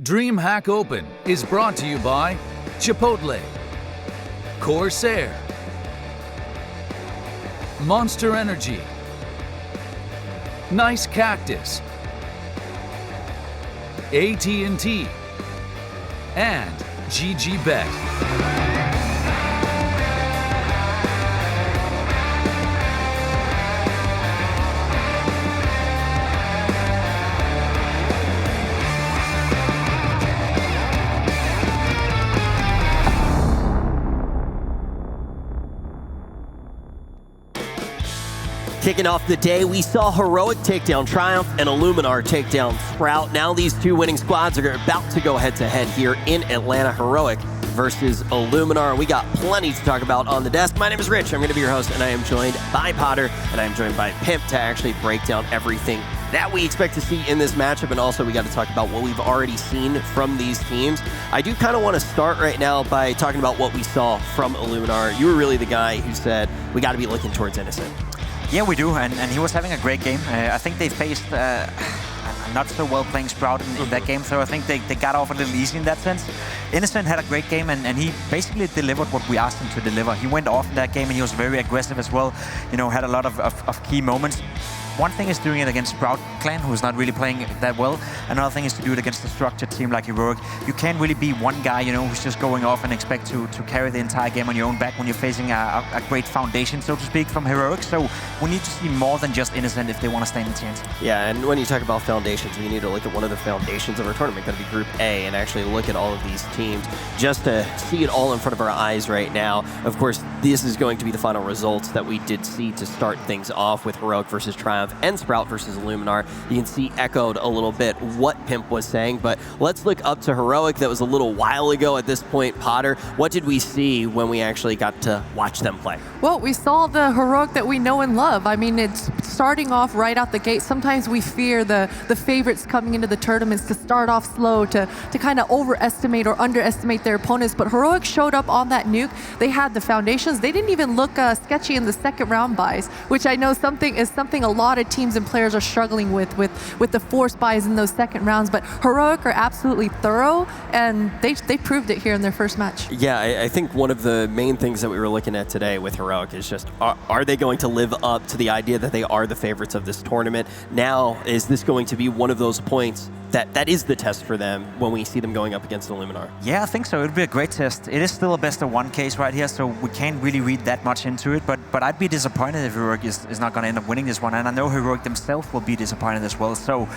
DreamHack Open is brought to you by Chipotle, Corsair, Monster Energy, Nice Cactus, AT&T, and GGBet. Kicking off the day, we saw Heroic take down Triumph and Illuminar take down Sprout. Now these two winning squads are about to go head-to-head here in Atlanta. Heroic versus Illuminar. We got plenty to talk about on the desk. My name is Rich. I'm going to be your host, and I am joined by Potter, and I am joined by Pimp to actually break down everything that we expect to see in this matchup, and also we got to talk about what we've already seen from these teams. I do kind of want to start right now by talking about what we saw from Illuminar. You were really the guy who said, we got to be looking towards Innocent. Yeah, we do, and he was having a great game. I think they faced not so well playing Sprout in that game, so I think they got off a little easy in that sense. Innocent had a great game, and he basically delivered what we asked him to deliver. He went off in that game, and he was very aggressive as well. You know, had a lot of key moments. One thing is doing it against Sprout Clan, who's not really playing that well. Another thing is to do it against a structured team like Heroic. You can't really be one guy, you know, who's just going off and expect to carry the entire game on your own back when you're facing a great foundation, so to speak, from Heroic. So we need to see more than just Innocent if they want to stand a chance. Yeah, and when you talk about foundations, we need to look at one of the foundations of our tournament, going to be Group A, and actually look at all of these teams just to see it all in front of our eyes right now. Of course, this is going to be the final results that we did see to start things off with Heroic versus Triumph and Sprout versus Illuminar. You can see echoed a little bit what Pimp was saying, but let's look up to Heroic. That was a little while ago at this point. Potter, what did we see when we actually got to watch them play? Well, we saw the Heroic that we know and love. I mean, it's starting off right out the gate. Sometimes we fear the favorites coming into the tournaments to start off slow, to kind of overestimate or underestimate their opponents, but Heroic showed up on that nuke. They had the foundations. They didn't even look sketchy in the second round buys, which I know is something a lot of teams and players are struggling with the force buys in those second rounds, but Heroic are absolutely thorough, and they proved it here in their first match. Yeah, I think one of the main things that we were looking at today with Heroic is just, are they going to live up to the idea that they are the favorites of this tournament? Now, is this going to be one of those points that is the test for them when we see them going up against Illuminar? Yeah, I think so. It'll be a great test. It is still a best of one case right here, so we can't really read that much into it, but I'd be disappointed if Heroic is not going to end up winning this one, and I know Heroic themselves will be disappointed as well. So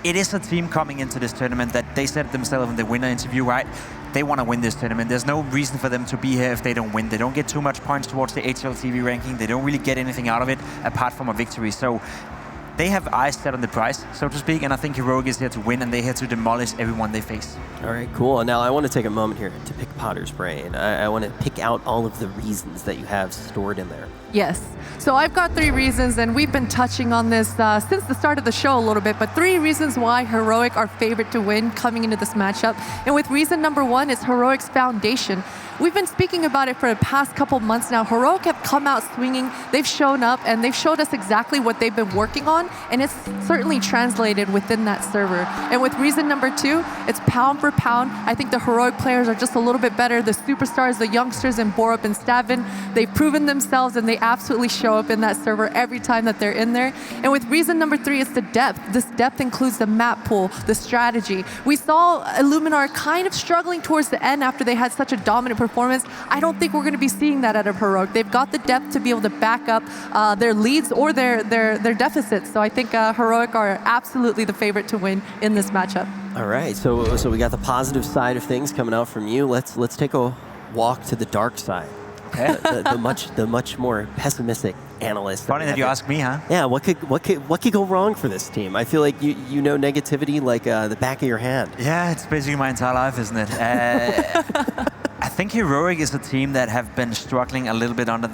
it is a team coming into this tournament that they said themselves in the winner interview, right? They want to win this tournament. There's no reason for them to be here if they don't win. They don't get too much points towards the HLTV ranking. They don't really get anything out of it apart from a victory. So they have eyes set on the prize, so to speak, and I think Heroic is here to win, and they're here to demolish everyone they face. All right, cool. Now I want to take a moment here to pick Potter's brain. I want to pick out all of the reasons that you have stored in there. Yes. So I've got 3 reasons, and we've been touching on this since the start of the show a little bit, but 3 reasons why Heroic are favored to win coming into this matchup. And with reason number 1 is Heroic's foundation. We've been speaking about it for the past couple months now. Heroic have come out swinging. They've shown up, and they've showed us exactly what they've been working on, and it's certainly translated within that server. And with reason number 2, it's pound for pound. I think the Heroic players are just a little bit better. The superstars, the youngsters in Borup and Stavin, they've proven themselves, and they absolutely show up in that server every time that they're in there. And with reason number 3, it's the depth. This depth includes the map pool, the strategy. We saw Illuminar kind of struggling towards the end after they had such a dominant performance. I don't think we're going to be seeing that out of Heroic. They've got the depth to be able to back up their leads or their deficits. So I think Heroic are absolutely the favorite to win in this matchup. All right, so we got the positive side of things coming out from you. Let's take a walk to the dark side. Okay. the much more pessimistic analyst. Funny that you ask me, huh? Yeah, what could go wrong for this team? I feel like you know negativity like the back of your hand. Yeah, it's basically my entire life, isn't it? I think Heroic is a team that have been struggling a little bit under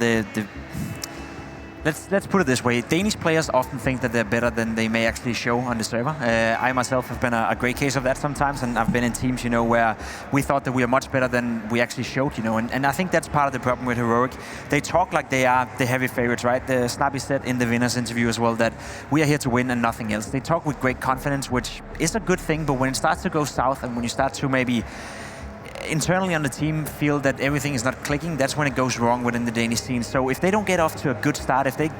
Let's put it this way. Danish players often think that they're better than they may actually show on the server. I myself have been a great case of that sometimes, and I've been in teams, where we thought that we are much better than we actually showed, and I think that's part of the problem with Heroic. They talk like they are the heavy favorites, right? Snappy said in the winners interview as well that we are here to win and nothing else. They talk with great confidence, which is a good thing, but when it starts to go south and when you start to maybe internally on the team feel that everything is not clicking, that's when it goes wrong within the Danish scene. So if they don't get off to a good start, if they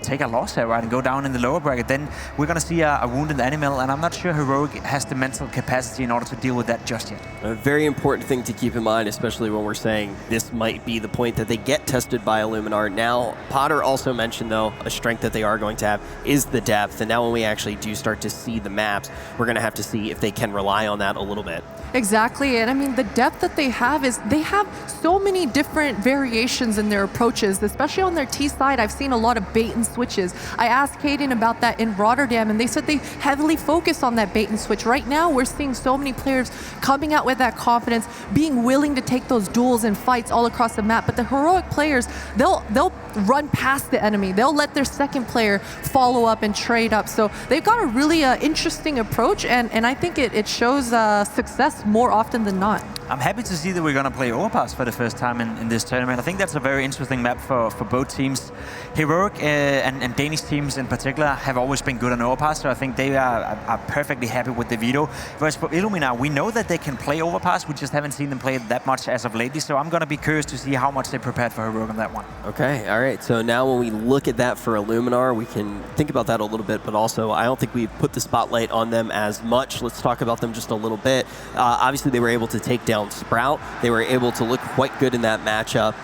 take a loss here, right, and go down in the lower bracket, then we're going to see a wounded animal, and I'm not sure Heroic has the mental capacity in order to deal with that just yet. A very important thing to keep in mind, especially when we're saying this might be the point that they get tested by Illuminar. Now, Potter also mentioned, though, a strength that they are going to have is the depth, and now when we actually do start to see the maps, we're going to have to see if they can rely on that a little bit. Exactly, and I mean, the depth that they have is they have so many different variations in their approaches, especially on their T side. I've seen a lot of bait and switches. I asked Kaden about that in Rotterdam, and they said they heavily focus on that bait and switch. Right now, we're seeing so many players coming out with that confidence, being willing to take those duels and fights all across the map. But the Heroic players, they'll run past the enemy. They'll let their second player follow up and trade up. So they've got a really interesting approach, and I think it shows success more often than not. I'm happy to see that we're going to play Overpass for the first time in this tournament. I think that's a very interesting map for both teams. Heroic and Danish teams in particular have always been good on Overpass, so I think they are perfectly happy with the veto. Whereas for Illuminar, we know that they can play Overpass, we just haven't seen them play it that much as of lately, so I'm going to be curious to see how much they prepared for Heroic on that one. Okay, all right, so now when we look at that for Illuminar, we can think about that a little bit, but also I don't think we've put the spotlight on them as much. Let's talk about them just a little bit. Obviously, they were able to take down Sprout. They were able to look quite good in that matchup.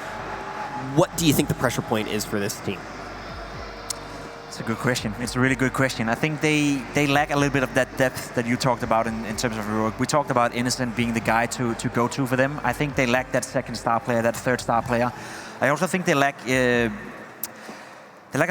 What do you think the pressure point is for this team? It's a good question. It's a really good question. I think they lack a little bit of that depth that you talked about in terms of Heroic. We talked about Innocent being the guy to go to for them. I think they lack that second star player, that third star player. I also think they lack a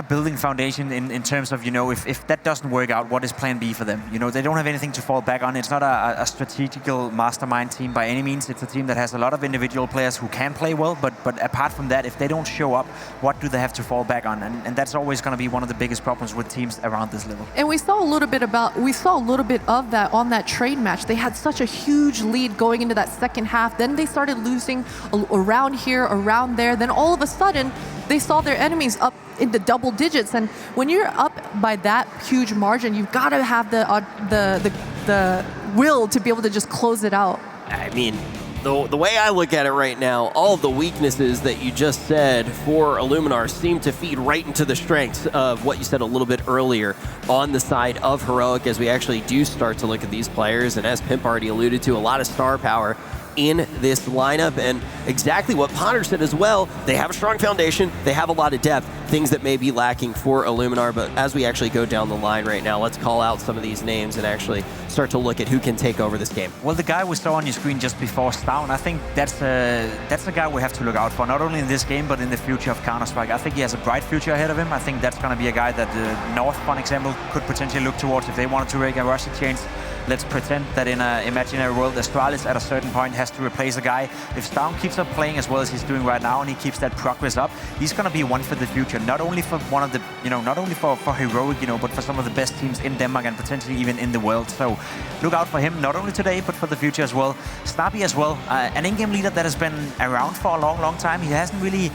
building foundation in terms of, if that doesn't work out, what is plan B for them? They don't have anything to fall back on. It's not a strategical mastermind team by any means. It's a team that has a lot of individual players who can play well, but apart from that, if they don't show up, what do they have to fall back on? And that's always going to be one of the biggest problems with teams around this level. And we saw a little bit of that on that trade match. They had such a huge lead going into that second half. Then they started losing around here, around there. Then all of a sudden, they saw their enemies up in the double digits, and when you're up by that huge margin, you've got to have the will to be able to just close it out. I mean, the way I look at it right now, all of the weaknesses that you just said for Illuminar seem to feed right into the strengths of what you said a little bit earlier on the side of Heroic, as we actually do start to look at these players, and as Pimp already alluded to, a lot of star power in this lineup, and exactly what Potter said as well, they have a strong foundation, they have a lot of depth, things that may be lacking for Illuminar, but as we actually go down the line right now, let's call out some of these names and actually start to look at who can take over this game. Well, the guy we saw on your screen just before Stown, I think that's a guy we have to look out for, not only in this game, but in the future of Counter-Strike. I think he has a bright future ahead of him. I think that's going to be a guy that North, for example, could potentially look towards if they wanted to make a rush exchange. Let's pretend that in an imaginary world, Astralis at a certain point has to replace a guy. If Stown keeps up playing as well as he's doing right now, and he keeps that progress up, he's going to be one for the future. Not only for one of the, not only for Heroic, but for some of the best teams in Denmark and potentially even in the world. So look out for him, not only today, but for the future as well. Snappy as well, an in-game leader that has been around for a long, long time. He hasn't really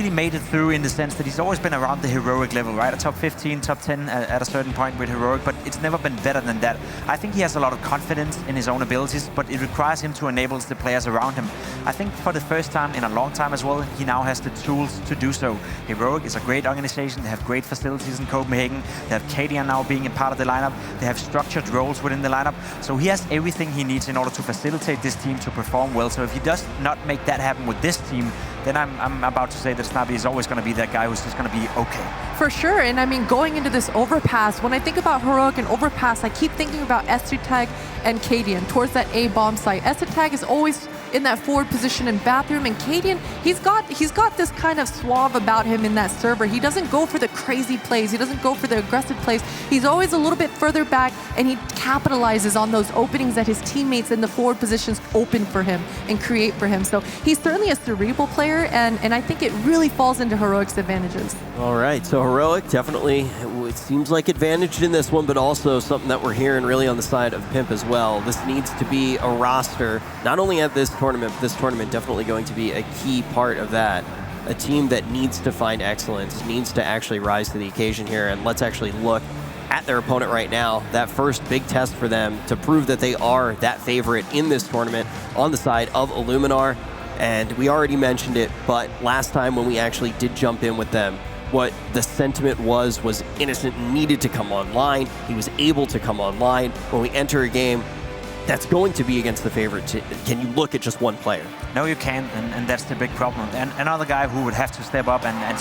made it through in the sense that he's always been around the Heroic level, right? A top 15, top 10 at a certain point with Heroic, but it's never been better than that. I think he has a lot of confidence in his own abilities, but it requires him to enable the players around him. I think for the first time in a long time as well, he now has the tools to do so. Heroic is a great organization. They have great facilities in Copenhagen. They have Kadian now being a part of the lineup. They have structured roles within the lineup. So he has everything he needs in order to facilitate this team to perform well. So if he does not make that happen with this team, then I'm about to say that Snappy is always going to be that guy who's just going to be okay. For sure, and I mean, going into this Overpass, when I think about Heroic and Overpass, I keep thinking about Estutag and Kadian towards that A bomb site. Estutag is always in that forward position in bathroom. And Cadian, he's got this kind of suave about him in that server. He doesn't go for the crazy plays. He doesn't go for the aggressive plays. He's always a little bit further back, and he capitalizes on those openings that his teammates in the forward positions open for him and create for him. So he's certainly a cerebral player, and I think it really falls into Heroic's advantages. All right, so Heroic definitely, it seems like advantaged in this one, but also something that we're hearing really on the side of Pimp as well. This needs to be a roster, not only at this tournament, but this tournament definitely going to be a key part of that. A team that needs to find excellence, needs to actually rise to the occasion here, and let's actually look at their opponent right now. That first big test for them to prove that they are that favorite in this tournament on the side of Illuminar. And we already mentioned it, but last time when we actually did jump in with them, what the sentiment was Innocent needed to come online. He was able to come online. When we enter a game that's going to be against the favorite, can you look at just one player? No, you can't, and that's the big problem. And another guy who would have to step up and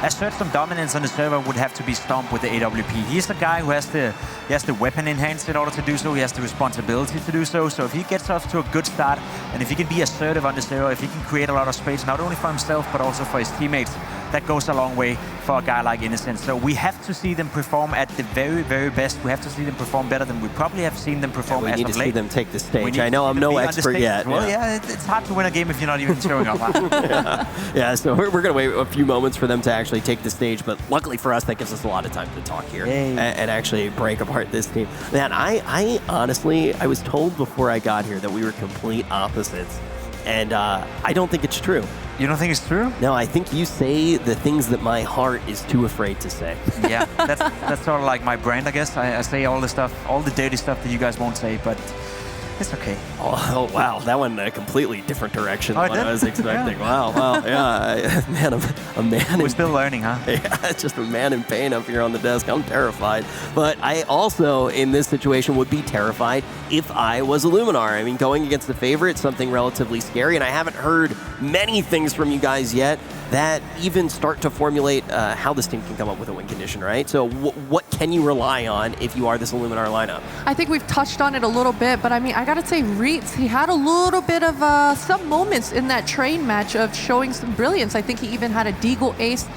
assert some dominance on the server would have to be Stomp with the AWP. He's the guy who has the weapon in hands in order to do so. He has the responsibility to do so. So if he gets off to a good start, and if he can be assertive on the server, if he can create a lot of space, not only for himself, but also for his teammates, that goes a long way for a guy like Innocent. So we have to see them perform at the very, very best. We have to see them perform better than we probably have seen them perform as of late. We need to see them take the stage. I know I'm no expert yet. Well, yeah, it's hard to win a game if you're not even showing up. Yeah, so we're going to wait a few moments for them to actually take the stage, but luckily for us, that gives us a lot of time to talk here and actually break apart this team. Man, I honestly, I was told before I got here that we were complete opposites, and I don't think it's true. You don't think it's true? No, I think you say the things that my heart is too afraid to say. Yeah, that's sort of like my brand, I guess. I say all the stuff, all the dirty stuff that you guys won't say, but it's okay. Oh wow, that went a completely different direction than what I was expecting. Yeah. Wow, yeah, man, a man. We're still learning, huh? Yeah, just a man in pain up here on the desk. I'm terrified, but I also, in this situation, would be terrified if I was Illuminar. I mean, going against the favorite, something relatively scary, and I haven't heard many things from you guys yet that even start to formulate how this team can come up with a win condition, right? So what can you rely on if you are this Illuminar lineup? I think we've touched on it a little bit, but I mean, I gotta say, Reitz, he had a little bit of some moments in that train match of showing some brilliance. I think he even had a Deagle ace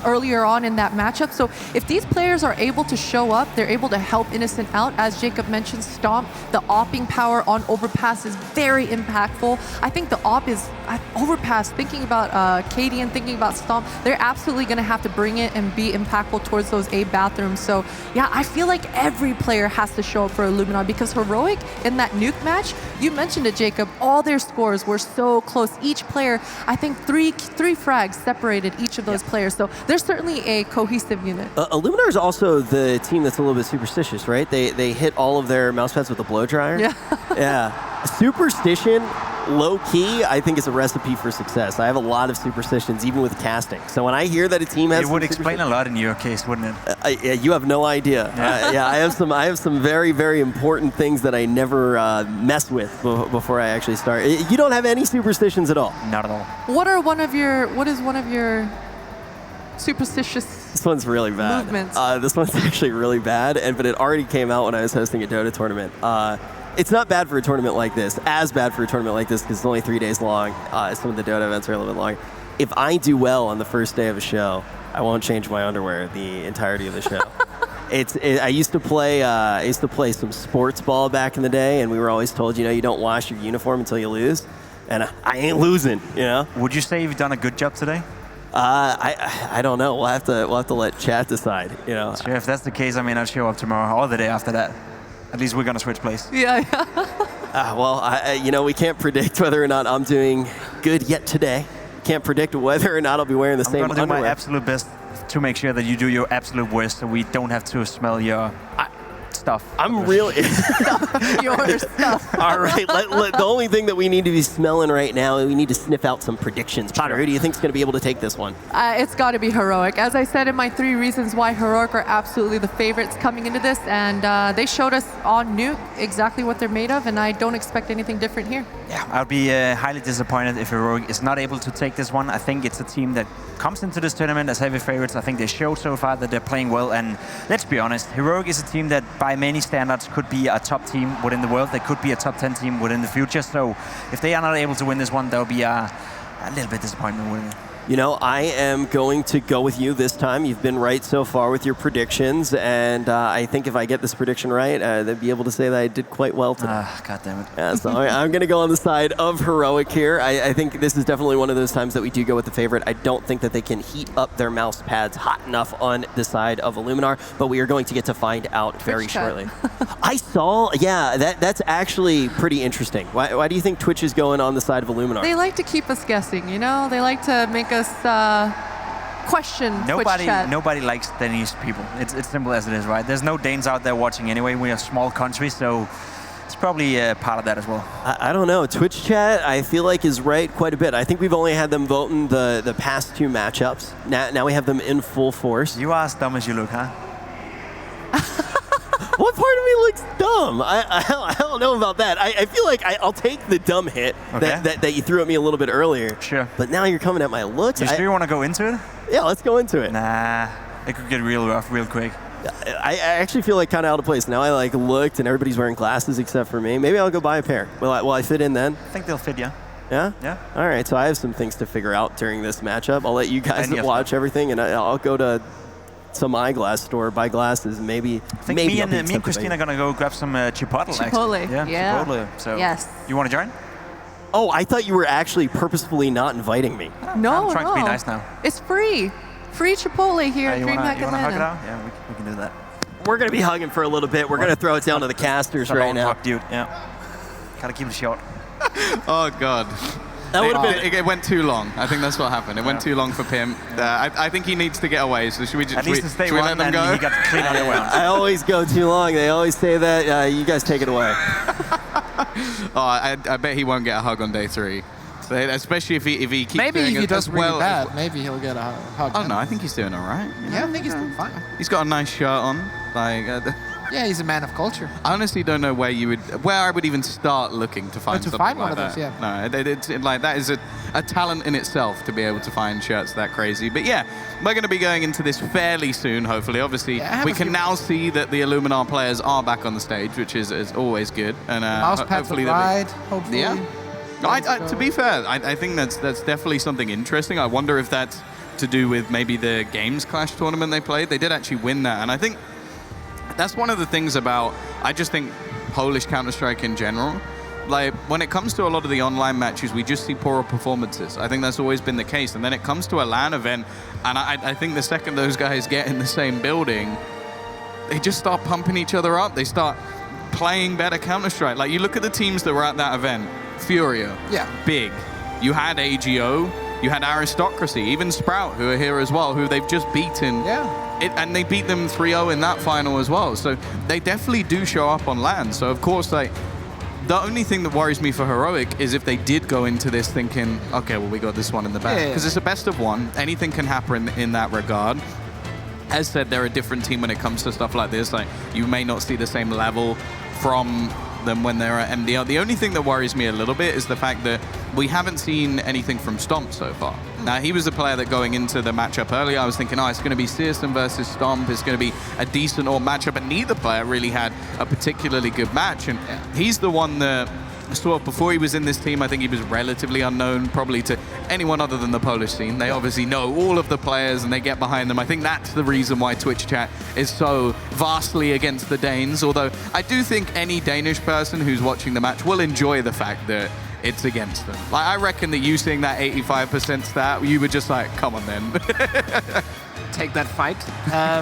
earlier on in that matchup. So if these players are able to show up, they're able to help Innocent out. As Jacob mentioned, Stomp, the opping power on Overpass is very impactful. I think the op is Overpass, thinking about Cadian, thinking about Stomp, they're absolutely going to have to bring it and be impactful towards those A bathrooms. So yeah, I feel like every player has to show up for Illuminar, because Heroic in that nuke match, you mentioned it, Jacob, all their scores were so close. Each player, I think three frags separated each of those players. So they're certainly a cohesive unit. Illuminar is also the team that's a little bit superstitious, right? They hit all of their mouse pads with a blow dryer. Yeah. Yeah. Superstition, low key, I think is a recipe for success. I have a lot of superstitions, even with casting. So when I hear that a team has, it would explain a lot in your case, wouldn't it? Yeah, you have no idea. Yeah, I have some very, very important things that I never mess with before I actually start. You don't have any superstitions at all? Not at all. What is one of your superstitious This one's really bad. movements? This one's actually really bad, but it already came out when I was hosting a Dota tournament. It's not bad for a tournament like this, as bad for a tournament like this, because it's only 3 days long. Some of the Dota events are a little bit longer. If I do well on the first day of a show, I won't change my underwear the entirety of the show. I used to play some sports ball back in the day, and we were always told, you don't wash your uniform until you lose, and I ain't losing, Would you say you've done a good job today? I don't know. We'll have to let chat decide. Sure, if that's the case, I mean, I'll show up tomorrow or the day after that. At least we're gonna switch place. Yeah. Well, we can't predict whether or not I'm doing good yet today. Can't predict whether or not I'll be wearing the same underwear. I'm gonna do my absolute best to make sure that you do your absolute worst, so we don't have to smell your stuff. I'm really Your stuff. All right. The only thing that we need to be smelling right now, we need to sniff out some predictions. Potter, who do you think is going to be able to take this one? It's got to be Heroic. As I said in my 3 reasons why Heroic are absolutely the favorites coming into this, and they showed us on Nuke exactly what they're made of, and I don't expect anything different here. Yeah, I'll be highly disappointed if Heroic is not able to take this one. I think it's a team that comes into this tournament as heavy favorites. I think they showed so far that they're playing well, and let's be honest, Heroic is a team that by many standards, could be a top team within the world. They could be a top 10 team within the future. So if they are not able to win this one, there will be a little bit disappointment winning it. You know, I am going to go with you this time. You've been right so far with your predictions, and I think if I get this prediction right, they'd be able to say that I did quite well today. God damn it. Yeah, so I'm going to go on the side of Heroic here. I think this is definitely one of those times that we do go with the favorite. I don't think that they can heat up their mouse pads hot enough on the side of Illuminar, but we are going to get to find out very shortly. I saw, that's actually pretty interesting. Why do you think Twitch is going on the side of Illuminar? They like to keep us guessing, you know? They like to make us question Twitch chat. Nobody likes Danish people. It's simple as it is, right? There's no Danes out there watching anyway. We're a small country, so it's probably part of that as well. I don't know. Twitch chat, I feel like, is right quite a bit. I think we've only had them voting the past 2 matchups. Now we have them in full force. You are as dumb as you look, huh? What part of me looks dumb? I don't know about that. I feel like I'll take the dumb hit that you threw at me a little bit earlier. Sure. But now you're coming at my looks. You sure you want to go into it? Yeah, let's go into it. Nah, it could get real rough real quick. I actually feel like kind of out of place. Now I looked and everybody's wearing glasses except for me. Maybe I'll go buy a pair. Will I fit in then? I think they'll fit you. Yeah? Yeah. All right, so I have some things to figure out during this matchup. I'll let you guys watch everything, and I'll go to some eyeglass store, buy glasses, maybe. I think me and Christine are gonna go grab some Chipotle. Chipotle, actually. yeah. Chipotle. So yes. You want to join? Oh, I thought you were actually purposefully not inviting me. No, I'm trying to be nice now. It's free. Free Chipotle here at DreamHack You want to hug it Atlanta. out? Yeah, we can do that. We're gonna be hugging for a little bit. We're gonna throw it down to the casters right now. Hug, dude. Yeah. Gotta keep it short. Oh God. That would have been. It went too long. I think that's what happened. It went too long for Pim. I think he needs to get away. So should we just At least to stay should we let them go? He got clean on the way. I always go too long. They always say that. You guys take it away. I bet he won't get a hug on day 3. So, especially if he keeps maybe doing if he it does as really well. bad, maybe he'll get a hug. Oh no, I think he's doing all right. Yeah, I think he's doing fine. He's got a nice shirt on. Like. Yeah, he's a man of culture. I honestly don't know where I would even start looking to find something like one of that. those, yeah. No, it's like that is a talent in itself to be able to find shirts that crazy. But yeah, we're going to be going into this fairly soon, hopefully. Obviously, we can now see that the Illuminar players are back on the stage, which is always good. And mouse pads hopefully ride, hopefully. Yeah. To be fair, I think that's definitely something interesting. I wonder if that's to do with maybe the Games Clash tournament they played. They did actually win that, and I think that's one of the things about, I just think, Polish Counter-Strike in general. Like, when it comes to a lot of the online matches, we just see poorer performances. I think that's always been the case. And then it comes to a LAN event, and I think the second those guys get in the same building, they just start pumping each other up. They start playing better Counter-Strike. Like, you look at the teams that were at that event. Furio. Yeah. Big. You had AGO. You had Aristocracy. Even Sprout, who are here as well, who they've just beaten. Yeah. And they beat them 3-0 in that final as well. So they definitely do show up on LAN. So, of course, like, the only thing that worries me for Heroic is if they did go into this thinking, okay, well, we got this one in the bag. Because it's a best of one. Anything can happen in that regard. As said, they're a different team when it comes to stuff like this. Like, you may not see the same level from them when they're at MDL. The only thing that worries me a little bit is the fact that we haven't seen anything from Stomp so far. Now, he was the player that going into the matchup earlier, I was thinking, oh, it's going to be Searson versus Stomp. It's going to be a decent matchup, and neither player really had a particularly good match. And he's the one that, sort of, before he was in this team, I think he was relatively unknown, probably to anyone other than the Polish scene. They obviously know all of the players, and they get behind them. I think that's the reason why Twitch chat is so vastly against the Danes, although I do think any Danish person who's watching the match will enjoy the fact that it's against them. Like, I reckon that you seeing that 85% stat, you were just like, come on then. Take that fight.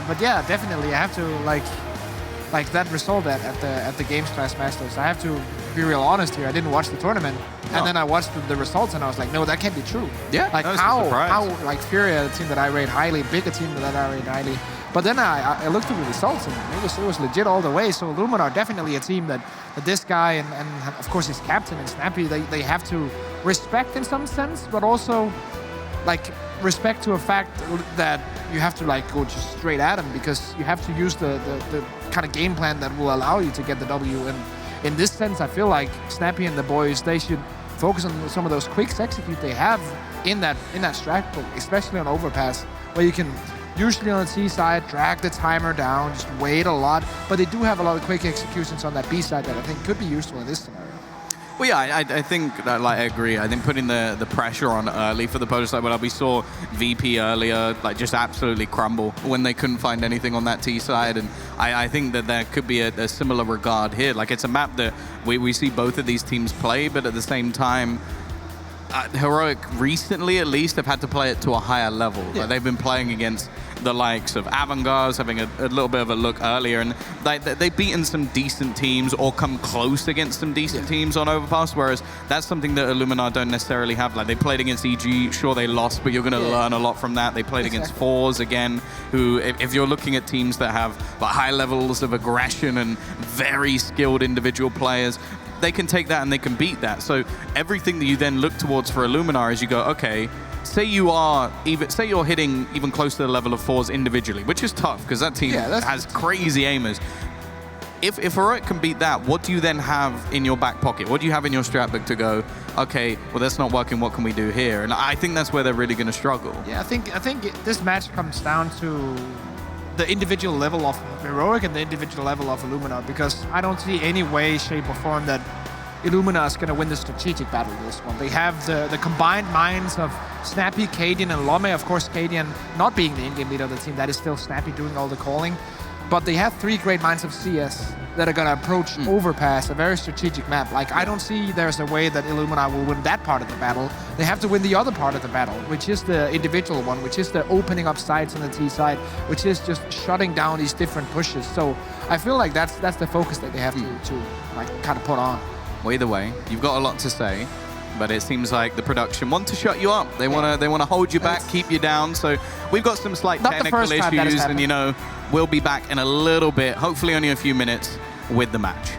But yeah, definitely, I have to like that result at the Games Clash Masters. I have to be real honest here. I didn't watch the tournament, and then I watched the results, and I was like, no, that can't be true. Yeah, like how like Furia, a team that I rate highly, bigger team that I rate highly. But then I looked at the results, and it was legit all the way. So Illuminar definitely a team that this guy and of course his captain and Snappy, they have to respect in some sense, but also like respect to a fact that you have to like go just straight at him, because you have to use the kind of game plan that will allow you to get the W. And in this sense, I feel like Snappy and the boys, they should focus on some of those quicks execute they have in that strat book, especially on Overpass, where you can usually on the T side, drag the timer down, just wait a lot. But they do have a lot of quick executions on that B side that I think could be useful in this scenario. Well, yeah, I think that, like, I agree. I think putting the pressure on early for the Polish side, well, we saw VP earlier, like, just absolutely crumble when they couldn't find anything on that T side, and I think that there could be a similar regard here. Like, it's a map that we see both of these teams play, but at the same time, Heroic recently, at least, have had to play it to a higher level. Yeah. Like, they've been playing against the likes of Avantgarde, having a little bit of a look earlier, and they've beaten some decent teams or come close against some decent teams on Overpass, whereas that's something that Illuminar don't necessarily have. Like, they played against EG, sure they lost, but you're going to learn a lot from that. They played against Fours again, who, if you're looking at teams that have like, high levels of aggression and very skilled individual players, they can take that and they can beat that. So everything that you then look towards for Illuminar is you go, okay, say you're hitting even close to the level of Fours individually, which is tough because that team has crazy aimers. If Heroic can beat that, what do you then have in your back pocket? What do you have in your strat book to go, okay, well, that's not working, what can we do here? And I think that's where they're really going to struggle. Yeah, I think this match comes down to the individual level of Heroic and the individual level of Illuminar, because I don't see any way, shape, or form that Illuminar is going to win the strategic battle in this one. They have the combined minds of Snappy, Cadian, and Lome. Of course, Cadian not being the in-game leader of the team, that is still Snappy doing all the calling. But they have 3 great minds of CS that are going to approach Overpass, a very strategic map. Like, I don't see there's a way that Illuminar will win that part of the battle. They have to win the other part of the battle, which is the individual one, which is the opening up sides on the T side, which is just shutting down these different pushes. So I feel like that's the focus that they have to like kind of put on. Well, either way, you've got a lot to say, but it seems like the production want to shut you up. They want to hold you back, keep you down. So we've got some slight technical issues, and you know, we'll be back in a little bit, hopefully only a few minutes, with the match.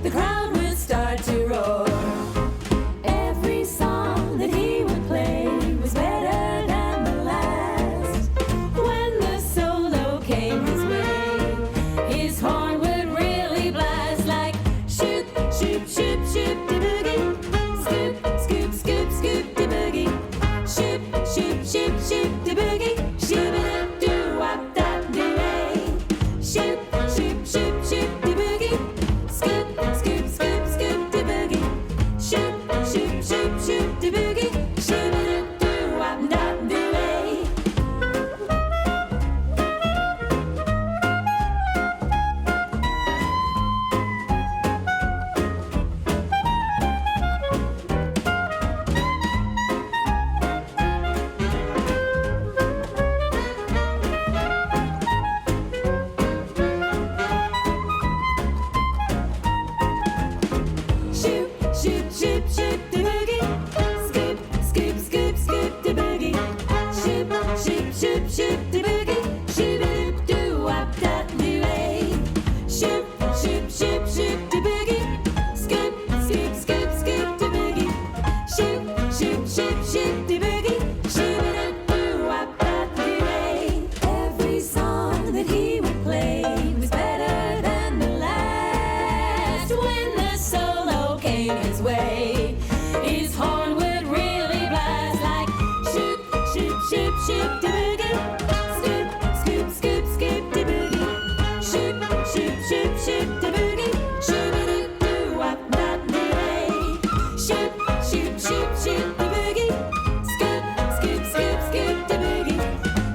The crowd will start to roar. Every song that he would play was better than the last. When the solo came his way, his horn would really blast like shoot, shoot, shoot, shoot the boogie. Scoop, scoop, scoop, scoop the boogie. Shoot, shoot, shoot, shoot the boogie. Shoot it, do wop that do. Shoot, shoot, shoot, shoot the boogie. Scoop, scoop, scoop, scoop the boogie. Shoot, shoot, shoot, shoot the boogie. Shoot it, do wop that do. Shoot, shoot, shoot, shoot the boogie. Scoop, scoop, scoop, scoop the boogie. Shoot, shoot, shoot, shoot the boogie. Shoot it, do wop that do. Shoot, shoot, shoot, shoot the boogie. Scoop, scoop, scoop, scoop the boogie. Shoot, shoot, shoot, shoot the boogie. Shoot it, do wop that do. Every song that he would play was better than the last. When the solo came his way, his horn would really blast like shoot, shoot, shoot, shoot the boogie. Scoop, scoop, scoop, scoop the boogie. Shoot, shoot, shoot, shoot the boogie. Shoot it, do wop that do. Shoot, shoot, shoot, shoot the boogie. Scoop, scoop, scoop, scoop the boogie.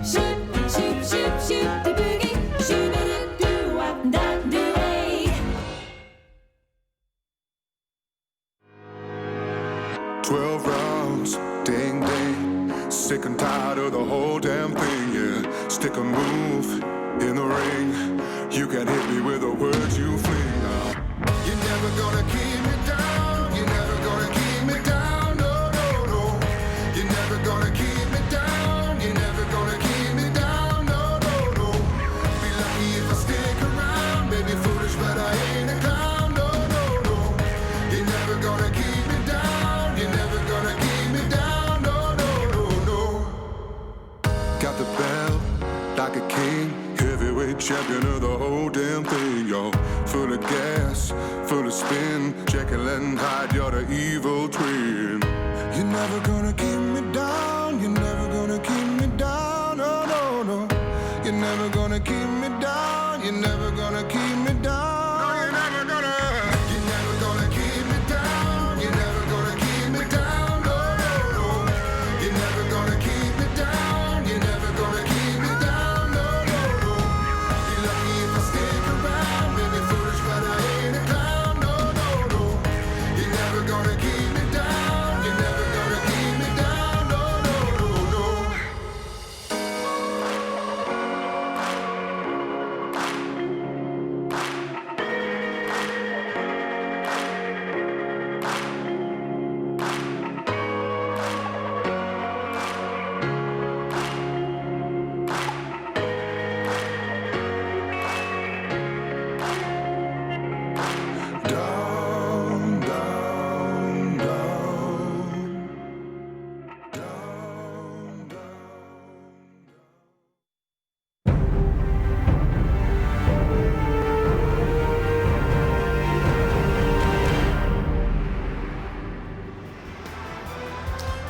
Shoot, shoot, shoot, shoot the boogie. Shoot it, do wop that do. 12 rounds, ding ding. Sick and tired of the whole damn thing, yeah. Stick a move in the ring. You can hit me with the words you fling. You're never gonna keep me down. You're never gonna keep me down. No, no, no. You're never gonna keep me down. You're never gonna keep me down. No, no, no. Be lucky if I stick around. Maybe foolish, but I ain't a clown. No, no, no. You're never gonna keep me down. You're never gonna keep me down. No, no, no, no. Got the belt like a king, heavyweight champion of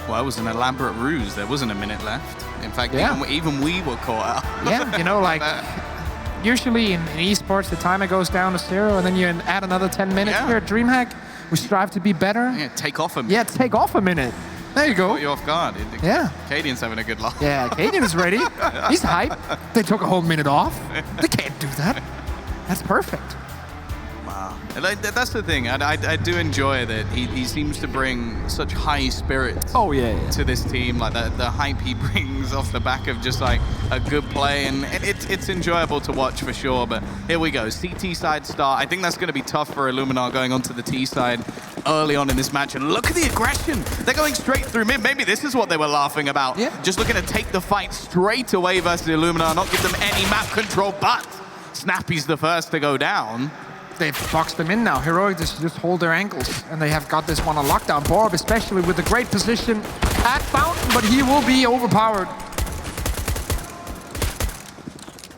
Well, it was an elaborate ruse. There wasn't a minute left. In fact, Yeah. even we were caught out. Yeah, you know, like usually in esports, the timer goes down to 0, and then you add another 10 minutes. Yeah. Here at DreamHack, we strive to be better. Yeah, take off a minute. Yeah, take off a minute. There you go. Caught you off guard. Yeah. Cadian's having a good laugh. Yeah, Kaden is ready. He's hyped. They took a whole minute off. They can't do that. That's perfect. Wow. Like, that's the thing. I do enjoy that he seems to bring such high spirits Oh, yeah. to this team. Like the hype he brings off the back of just like a good play. And it's enjoyable to watch for sure. But here we go. CT side start. I think that's going to be tough for Illuminar going onto the T side early on in this match. And look at the aggression. They're going straight through mid. Maybe this is what they were laughing about. Yeah. Just looking to take the fight straight away versus Illuminar, not give them any map control. But Snappy's the first to go down. They've boxed them in now. Heroic just hold their ankles, and they have got this one on lockdown. Borb, especially with the great position at Fountain, but he will be overpowered.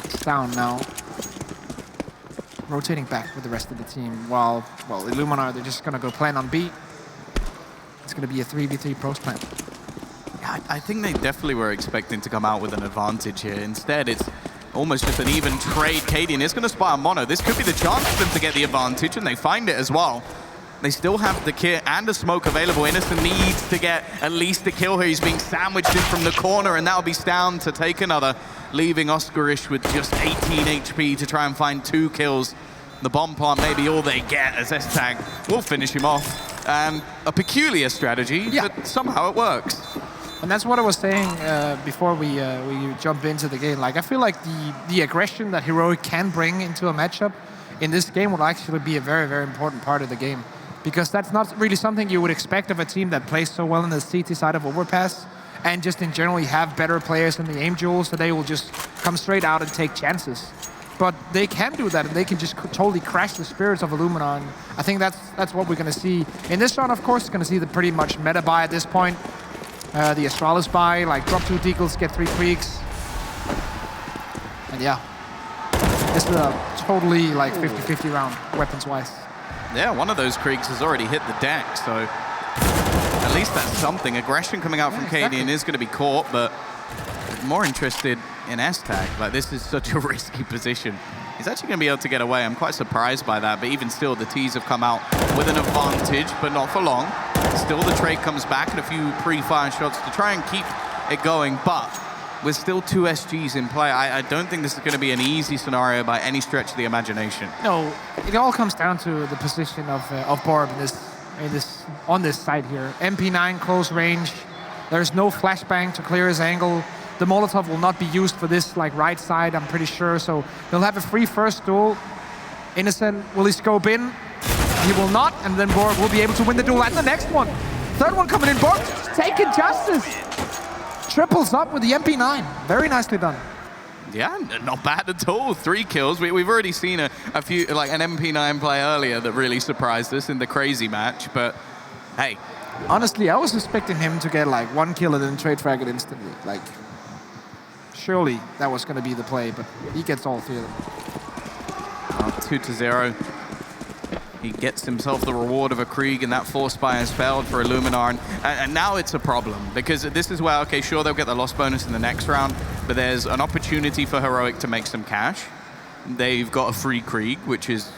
It's down now. Rotating back with the rest of the team, while, well, Illuminar, they're just going to go plan on B. It's going to be a 3v3 post plan. Yeah, I think they definitely were expecting to come out with an advantage here. Instead, it's almost just an even trade. Cadian is going to spy on Mono. This could be the chance for them to get the advantage, and they find it as well. They still have the kit and a smoke available. Innocent needs to get at least a kill here. He's being sandwiched in from the corner, and that'll be Stown to take another, leaving Oscarish with just 18 HP to try and find 2 kills. The bomb plant may be all they get, as S-Tag will finish him off. A peculiar strategy, but somehow it works. And that's what I was saying before we jump into the game. Like, I feel like the aggression that Heroic can bring into a matchup in this game will actually be a very, very important part of the game. Because that's not really something you would expect of a team that plays so well on the CT side of Overpass, and just in general have better players in the aim duels, so they will just come straight out and take chances. But they can do that, and they can just totally crash the spirits of Illuminar. And I think that's what we're going to see. In this round, of course, going to see the pretty much meta buy at this point. The Astralis buy, like drop 2 Deagles, get 3 Creeks. And yeah, this is a totally like 50-50 round, weapons-wise. Yeah, one of those Creeks has already hit the deck, so at least that's something. Aggression coming out from Cadian is going to be caught, but more interested in S-Tag. Like, this is such a risky position. He's actually going to be able to get away. I'm quite surprised by that, but even still, the T's have come out with an advantage, but not for long. Still, the trade comes back and a few pre-fire shots to try and keep it going, but with still 2 SGs in play, I don't think this is going to be an easy scenario by any stretch of the imagination. No, it all comes down to the position of Borb on this side here. MP9 close range. There's no flashbang to clear his angle. The Molotov will not be used for this like right side, I'm pretty sure. So he'll have a free first duel. Innocent, will he scope in? He will not, and then Borg will be able to win the duel. And the next one. Third one coming in. Borg just taking justice. Triples up with the MP9. Very nicely done. Yeah, not bad at all. 3 kills. We've already seen a few, like an MP9 play earlier that really surprised us in the crazy match, but hey. Honestly, I was expecting him to get like 1 kill and then trade frag it instantly. Like, surely that was going to be the play, but he gets all 3 of them. 2-0. He gets himself the reward of a Krieg, and that force buy has failed for Illuminar. And now it's a problem, because this is where, okay, sure, they'll get the loss bonus in the next round, but there's an opportunity for Heroic to make some cash. They've got a free Krieg, which is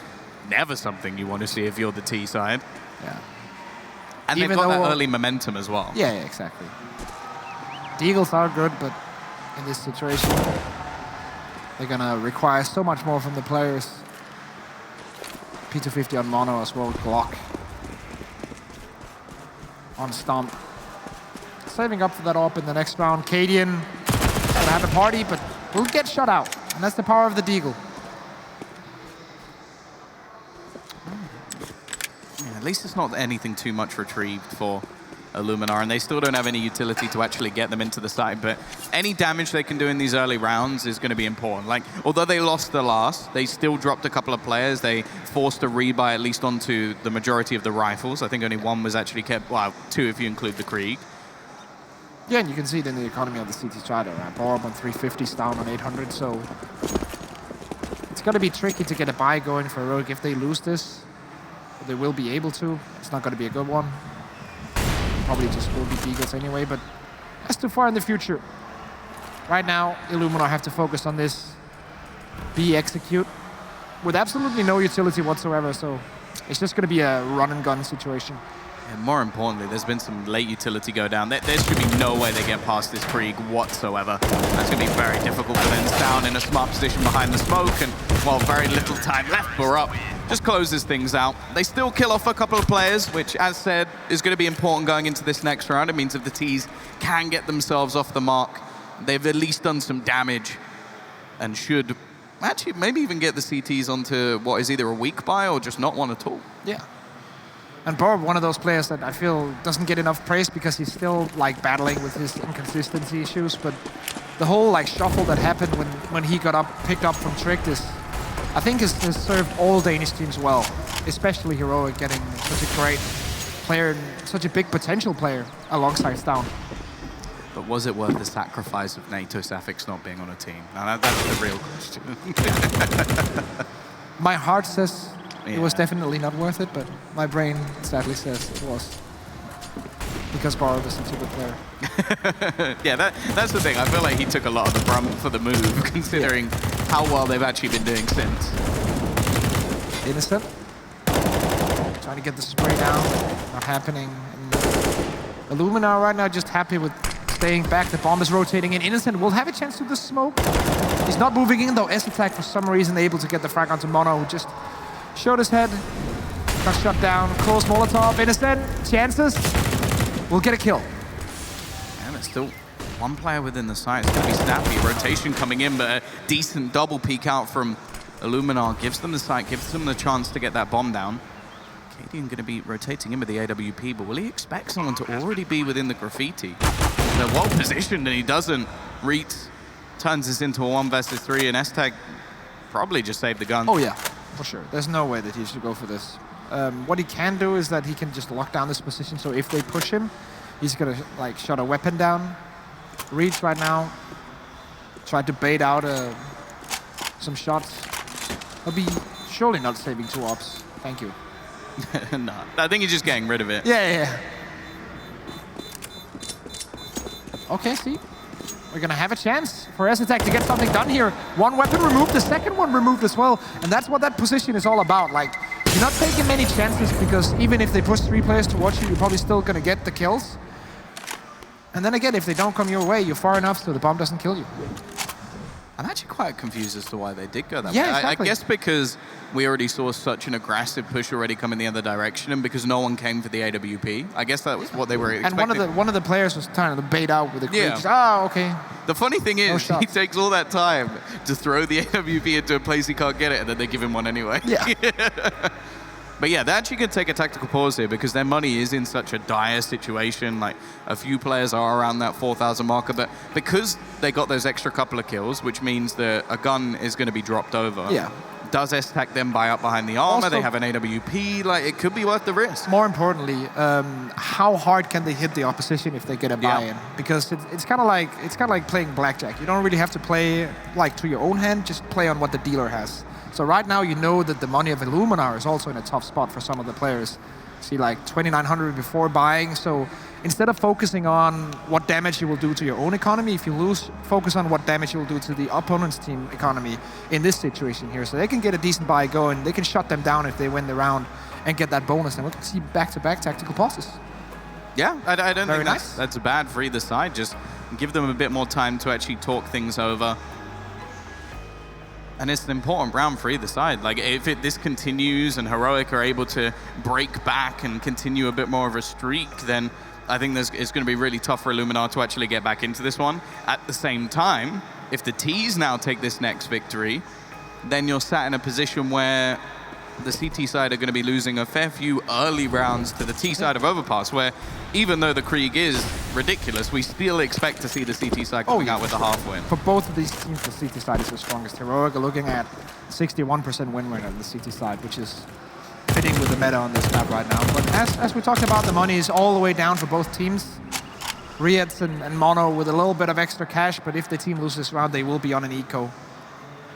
never something you want to see if you're the T side. Yeah. And they've got that early momentum as well. Yeah, exactly. The Eagles are good, but in this situation, they're going to require so much more from the players. P250 on Mono as well, Glock. On Stomp. Saving up for that AWP in the next round. Cadian gonna have a party, but will get shut out. And that's the power of the Deagle. Yeah, at least it's not anything too much retrieved for Illuminar, and they still don't have any utility to actually get them into the site, but any damage they can do in these early rounds is going to be important. Like, although they lost the last, they still dropped a couple of players. They forced a rebuy at least onto the majority of the rifles. I think only 1 was actually kept, well, 2 if you include the Krieg. Yeah, and you can see it in the economy of the CT Strider. Borb on 350, Down on 800, so it's going to be tricky to get a buy going for Heroic if they lose this. But they will be able to. It's not going to be a good one. probably just will be Deagles anyway, but that's too far in the future. Right now, Illuminar have to focus on this B execute with absolutely no utility whatsoever, so it's just going to be a run and gun situation. And more importantly, there's been some late utility go down. There should be no way they get past this Krieg whatsoever. That's going to be very difficult for them. Down in a smart position behind the smoke, and well, very little time left. We're up. Just closes things out. They still kill off a couple of players, which, as said, is going to be important going into this next round. It means if the Ts can get themselves off the mark, they've at least done some damage and should actually maybe even get the CTs onto what is either a weak buy or just not one at all. Yeah. And Borb, one of those players that I feel doesn't get enough praise because he's still like battling with his inconsistency issues. But the whole like shuffle that happened when he got picked up from Tricked is, I think, has served all Danish teams well, especially Heroic getting such a great player and such a big potential player alongside Stown. But was it worth the sacrifice of NATO Safix not being on a team? Now that's the real question. My heart says it was definitely not worth it, but my brain sadly says it was. Because Borb is such a good player. Yeah, that's the thing. I feel like he took a lot of the brunt for the move, considering how well they've actually been doing since. Innocent. Trying to get the spray down. Not happening. And Illuminar right now just happy with staying back. The bomb is rotating in. Innocent will have a chance to the smoke. He's not moving in though. S-Attack for some reason able to get the frag onto Mono, who just showed his head. Got shut down. Close Molotov. Innocent. Chances. We'll get a kill. And it's still one player within the site. It's going to be snappy. Rotation coming in, but a decent double peek out from Illuminar gives them the site, gives them the chance to get that bomb down. Cadian going to be rotating in with the AWP, but will he expect someone to already be within the graffiti? They're well positioned and he doesn't. Reet turns this into a 1 versus 3 and S-Tag probably just saved the gun. Oh yeah, for sure. There's no way that he should go for this. What he can do is that he can just lock down this position, so if they push him, he's gonna like shut a weapon down. Reach right now. Tried to bait out some shots. He'll be surely not saving 2 ops. Thank you. No, I think he's just getting rid of it. Yeah. Okay, see? We're gonna have a chance for S-Attack to get something done here. 1 weapon removed, the second one removed as well. And that's what that position is all about. Like, you're not taking many chances because even if they push 3 players towards you, you're probably still gonna get the kills. And then again, if they don't come your way, you're far enough so the bomb doesn't kill you. I'm actually quite confused as to why they did go that way. Yeah, exactly. I guess because we already saw such an aggressive push already coming the other direction, and because no one came for the AWP. I guess that was what they were expecting. And one of the players was trying to bait out with the Yeah. creeps. Oh, okay. The funny thing is, he takes all that time to throw the AWP into a place he can't get it, and then they give him one anyway. Yeah. But yeah, they actually could take a tactical pause here because their money is in such a dire situation. Like, a few players are around that 4,000 marker, but because they got those extra couple of kills, which means that a gun is going to be dropped over. Yeah. Does S-Tac then buy up behind the armor? Also, they have an AWP. Like, it could be worth the risk. More importantly, how hard can they hit the opposition if they get a buy-in? Because it's kind of like playing blackjack. You don't really have to play like to your own hand. Just play on what the dealer has. So right now you know that the money of Illuminar is also in a tough spot for some of the players. See, like 2,900 before buying. So instead of focusing on what damage you will do to your own economy, if you lose, focus on what damage you will do to the opponent's team economy in this situation here. So they can get a decent buy going. They can shut them down if they win the round and get that bonus. And we can see back-to-back tactical pauses. Yeah, I don't think nice. that's bad for either side. Just give them a bit more time to actually talk things over. And it's an important round for either side. Like, if this continues and Heroic are able to break back and continue a bit more of a streak, then I think it's going to be really tough for Illuminar to actually get back into this one. At the same time, if the Ts now take this next victory, then you're sat in a position where the CT side are going to be losing a fair few early rounds to the T side of Overpass, where even though the Krieg is ridiculous, we still expect to see the CT side coming out with a half win. For both of these teams, the CT side is the strongest. Heroic are looking at 61% win rate on the CT side, which is fitting with the meta on this map right now. But as we talked about, the money is all the way down for both teams. Rietz and Mono with a little bit of extra cash, but if the team loses this round, they will be on an eco.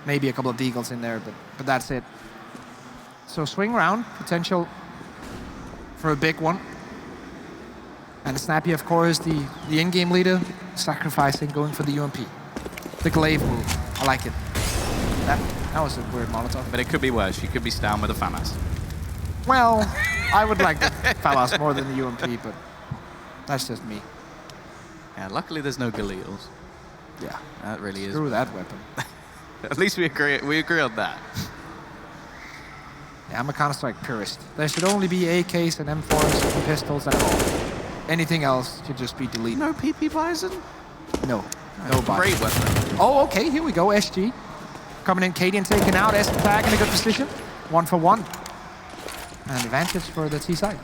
Maybe a couple of deagles in there, but that's it. So swing round, potential for a big one. And Snappy, of course, the in-game leader, sacrificing, going for the UMP. The glaive move. I like it. That was a weird Molotov. But it could be worse. You could be down with a FAMAS. Well, I would like the FAMAS more than the UMP, but that's just me. Yeah, luckily there's no Galils. Yeah. That really is. Screw that weapon. At least we agree on that. Yeah, I'm a Counter-Strike purist. There should only be AKs and M4s and pistols and all. Anything else should just be deleted. No PP Bison? No. No bison. Great weapon. Oh, okay, here we go, SG. Coming in, Cadian taken out, S-Tag in a good position. 1 for 1. And advantage for the T side.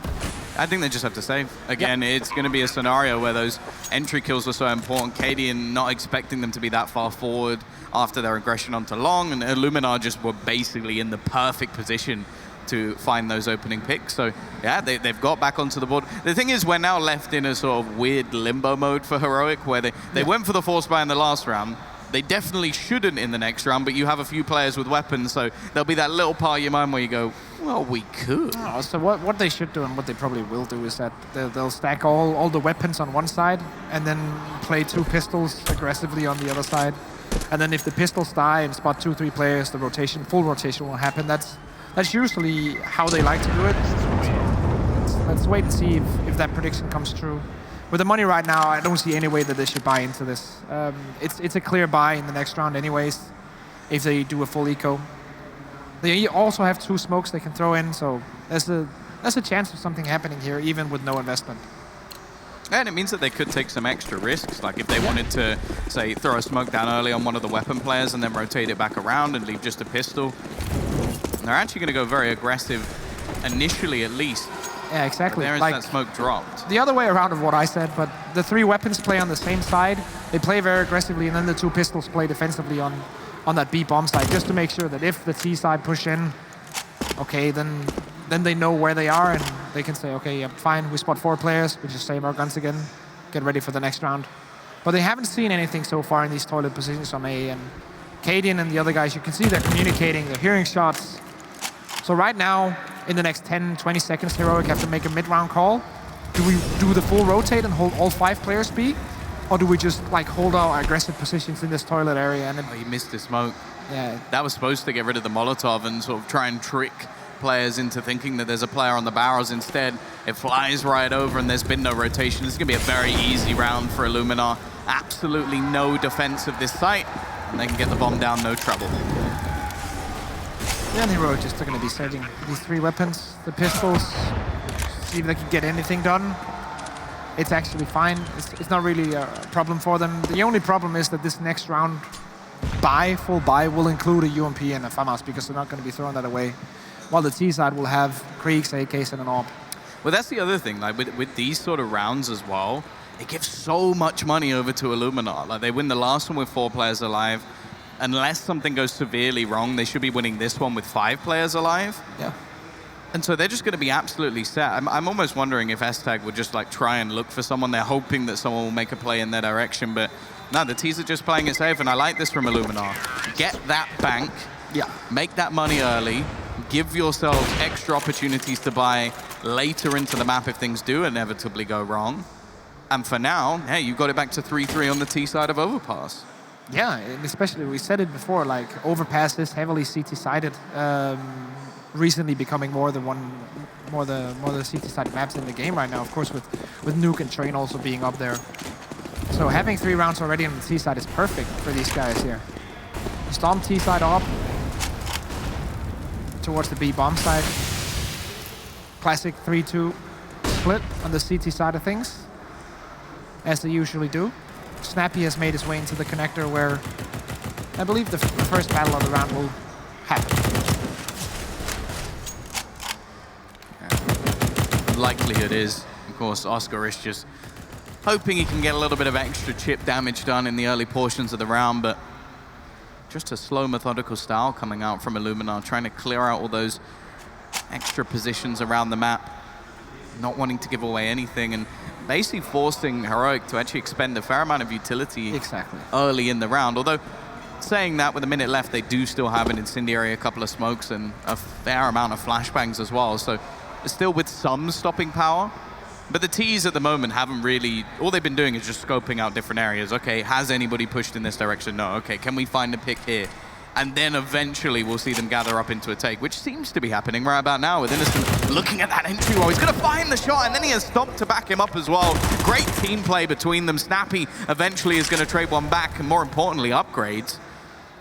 I think they just have to save. Again, it's going to be a scenario where those entry kills were so important. Cadian not expecting them to be that far forward after their aggression onto long, and Illuminar just were basically in the perfect position to find those opening picks. So yeah, they've got back onto the board. The thing is, we're now left in a sort of weird limbo mode for Heroic, where they went for the force buy in the last round. They definitely shouldn't in the next round, but you have a few players with weapons, so there'll be that little part of your mind where you go, well, we could. Oh, so what they should do, and what they probably will do, is that they'll stack all the weapons on one side and then play 2 pistols aggressively on the other side. And then if the pistols die and spot 2-3 players, the full rotation will happen. That's usually how they like to do it. So let's wait and see if that prediction comes true. With the money right now, I don't see any way that they should buy into this. It's a clear buy in the next round anyways, if they do a full eco. They also have 2 smokes they can throw in, so there's a chance of something happening here, even with no investment. And it means that they could take some extra risks, like if they wanted to, say, throw a smoke down early on one of the weapon players and then rotate it back around and leave just a pistol. They're actually going to go very aggressive, initially at least. Yeah, exactly. There is that smoke dropped. The other way around of what I said, but the 3 weapons play on the same side. They play very aggressively, and then the 2 pistols play defensively on that B bomb side, just to make sure that if the T side push in, okay, then they know where they are, and they can say, okay, yeah, fine, we spot 4 players, we just save our guns again, get ready for the next round. But they haven't seen anything so far in these toilet positions on A, and Cadian and the other guys, you can see they're communicating, they're hearing shots. So right now, in the next 10, 20 seconds, Heroic have to make a mid-round call. Do we do the full rotate and hold all 5 players B? Or do we just like hold our aggressive positions in this toilet area? And Oh, you missed the smoke. yeah, That was supposed to get rid of the Molotov and sort of try and trick players into thinking that there's a player on the barrels. Instead, it flies right over and there's been no rotation. This is going to be a very easy round for Illuminar. Absolutely no defense of this site, and they can get the bomb down, no trouble. and Heroic just are going to be saving these 3 weapons, the pistols, see if they can get anything done. It's actually fine. It's not really a problem for them. The only problem is that this next round full buy will include a UMP and a FAMAS, because they're not going to be throwing that away. While the T side will have Kriegs, AKs, and an AWP. Well, that's the other thing. Like with these sort of rounds as well, it gives so much money over to Illuminar. Like they win the last one with 4 players alive. Unless something goes severely wrong, they should be winning this one with 5 players alive. Yeah. And so they're just going to be absolutely set. I'm almost wondering if S-Tag would just like try and look for someone. They're hoping that someone will make a play in their direction. But no, the T's are just playing it safe. And I like this from Illuminar. Get that bank. Yeah. Make that money early. Give yourselves extra opportunities to buy later into the map if things do inevitably go wrong. And for now, hey, you got it back to 3-3 on the T side of Overpass. Yeah, and especially, we said it before, like Overpass is heavily CT-sided. Recently becoming more the CT-sided maps in the game right now, of course, with Nuke and Train also being up there. So having 3 rounds already on the T side is perfect for these guys here. Storm T side up towards the B bomb side. Classic 3-2 split on the CT side of things, as they usually do. Snappy has made his way into the connector, where I believe the first battle of the round will happen. Likelihood is, of course, Oscar is just hoping he can get a little bit of extra chip damage done in the early portions of the round, but just a slow, methodical style coming out from Illuminar, trying to clear out all those extra positions around the map, not wanting to give away anything, and basically forcing Heroic to actually expend a fair amount of utility early in the round. Although, saying that, with a minute left, they do still have an incendiary, a couple of smokes, and a fair amount of flashbangs as well. So still with some stopping power, But the T's at the moment haven't really, all they've been doing is just scoping out different areas. Okay, has anybody pushed in this direction? No. Okay, can we find a pick here? And then eventually we'll see them gather up into a take, which seems to be happening right about now with Innocent looking at that entry wall. He's going to find the shot, and then he has stopped to back him up as well. Great team play between them. Snappy eventually is going to trade one back, and more importantly, upgrades.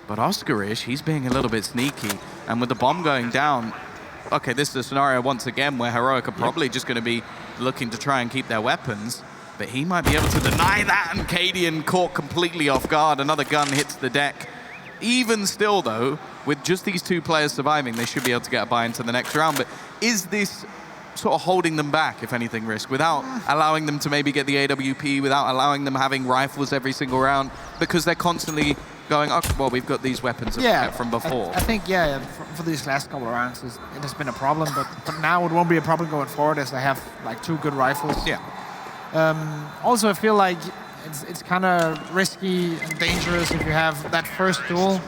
But Oscarish, he's being a little bit sneaky. And with the bomb going down, okay, this is a scenario once again where Heroic are probably just going to be looking to try and keep their weapons. But he might be able to deny that, and Cadian caught completely off guard. Another gun hits the deck. Even still, though, with just these two players surviving, they should be able to get a buy into the next round. But is this sort of holding them back, if anything, Risk, without allowing them to maybe get the AWP, without allowing them having rifles every single round, because they're constantly going, oh, well, we've got these weapons from before. I think, for these last couple of rounds, it has been a problem, but now it won't be a problem going forward as they have like 2 good rifles. Yeah. Also, I feel like it's kind of risky and dangerous if you have that first duel.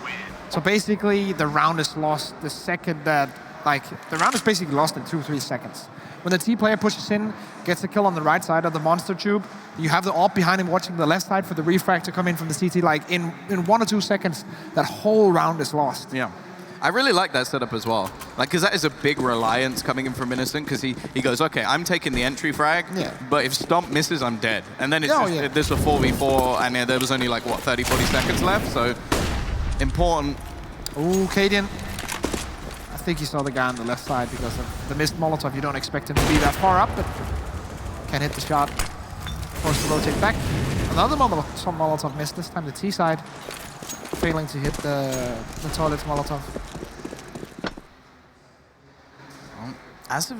So basically, the round is lost the second that, the round is basically lost in 2-3 seconds. When the T player pushes in, gets a kill on the right side of the monster tube, you have the AWP behind him watching the left side for the refrag to come in from the CT. In 1 or 2 seconds, that whole round is lost. Yeah. I really like that setup as well. Because that is a big reliance coming in from Innocent, because he goes, okay, I'm taking the entry frag, but if Stomp misses, I'm dead. And then it's this a 4v4, and there was only 30, 40 seconds left, so important. Ooh, Cadian. I think he saw the guy on the left side because of the missed Molotov. You don't expect him to be that far up, but can hit the shot. Forced to rotate back. Another Molotov missed, this time the T side. Failing to hit the toilet Molotov. As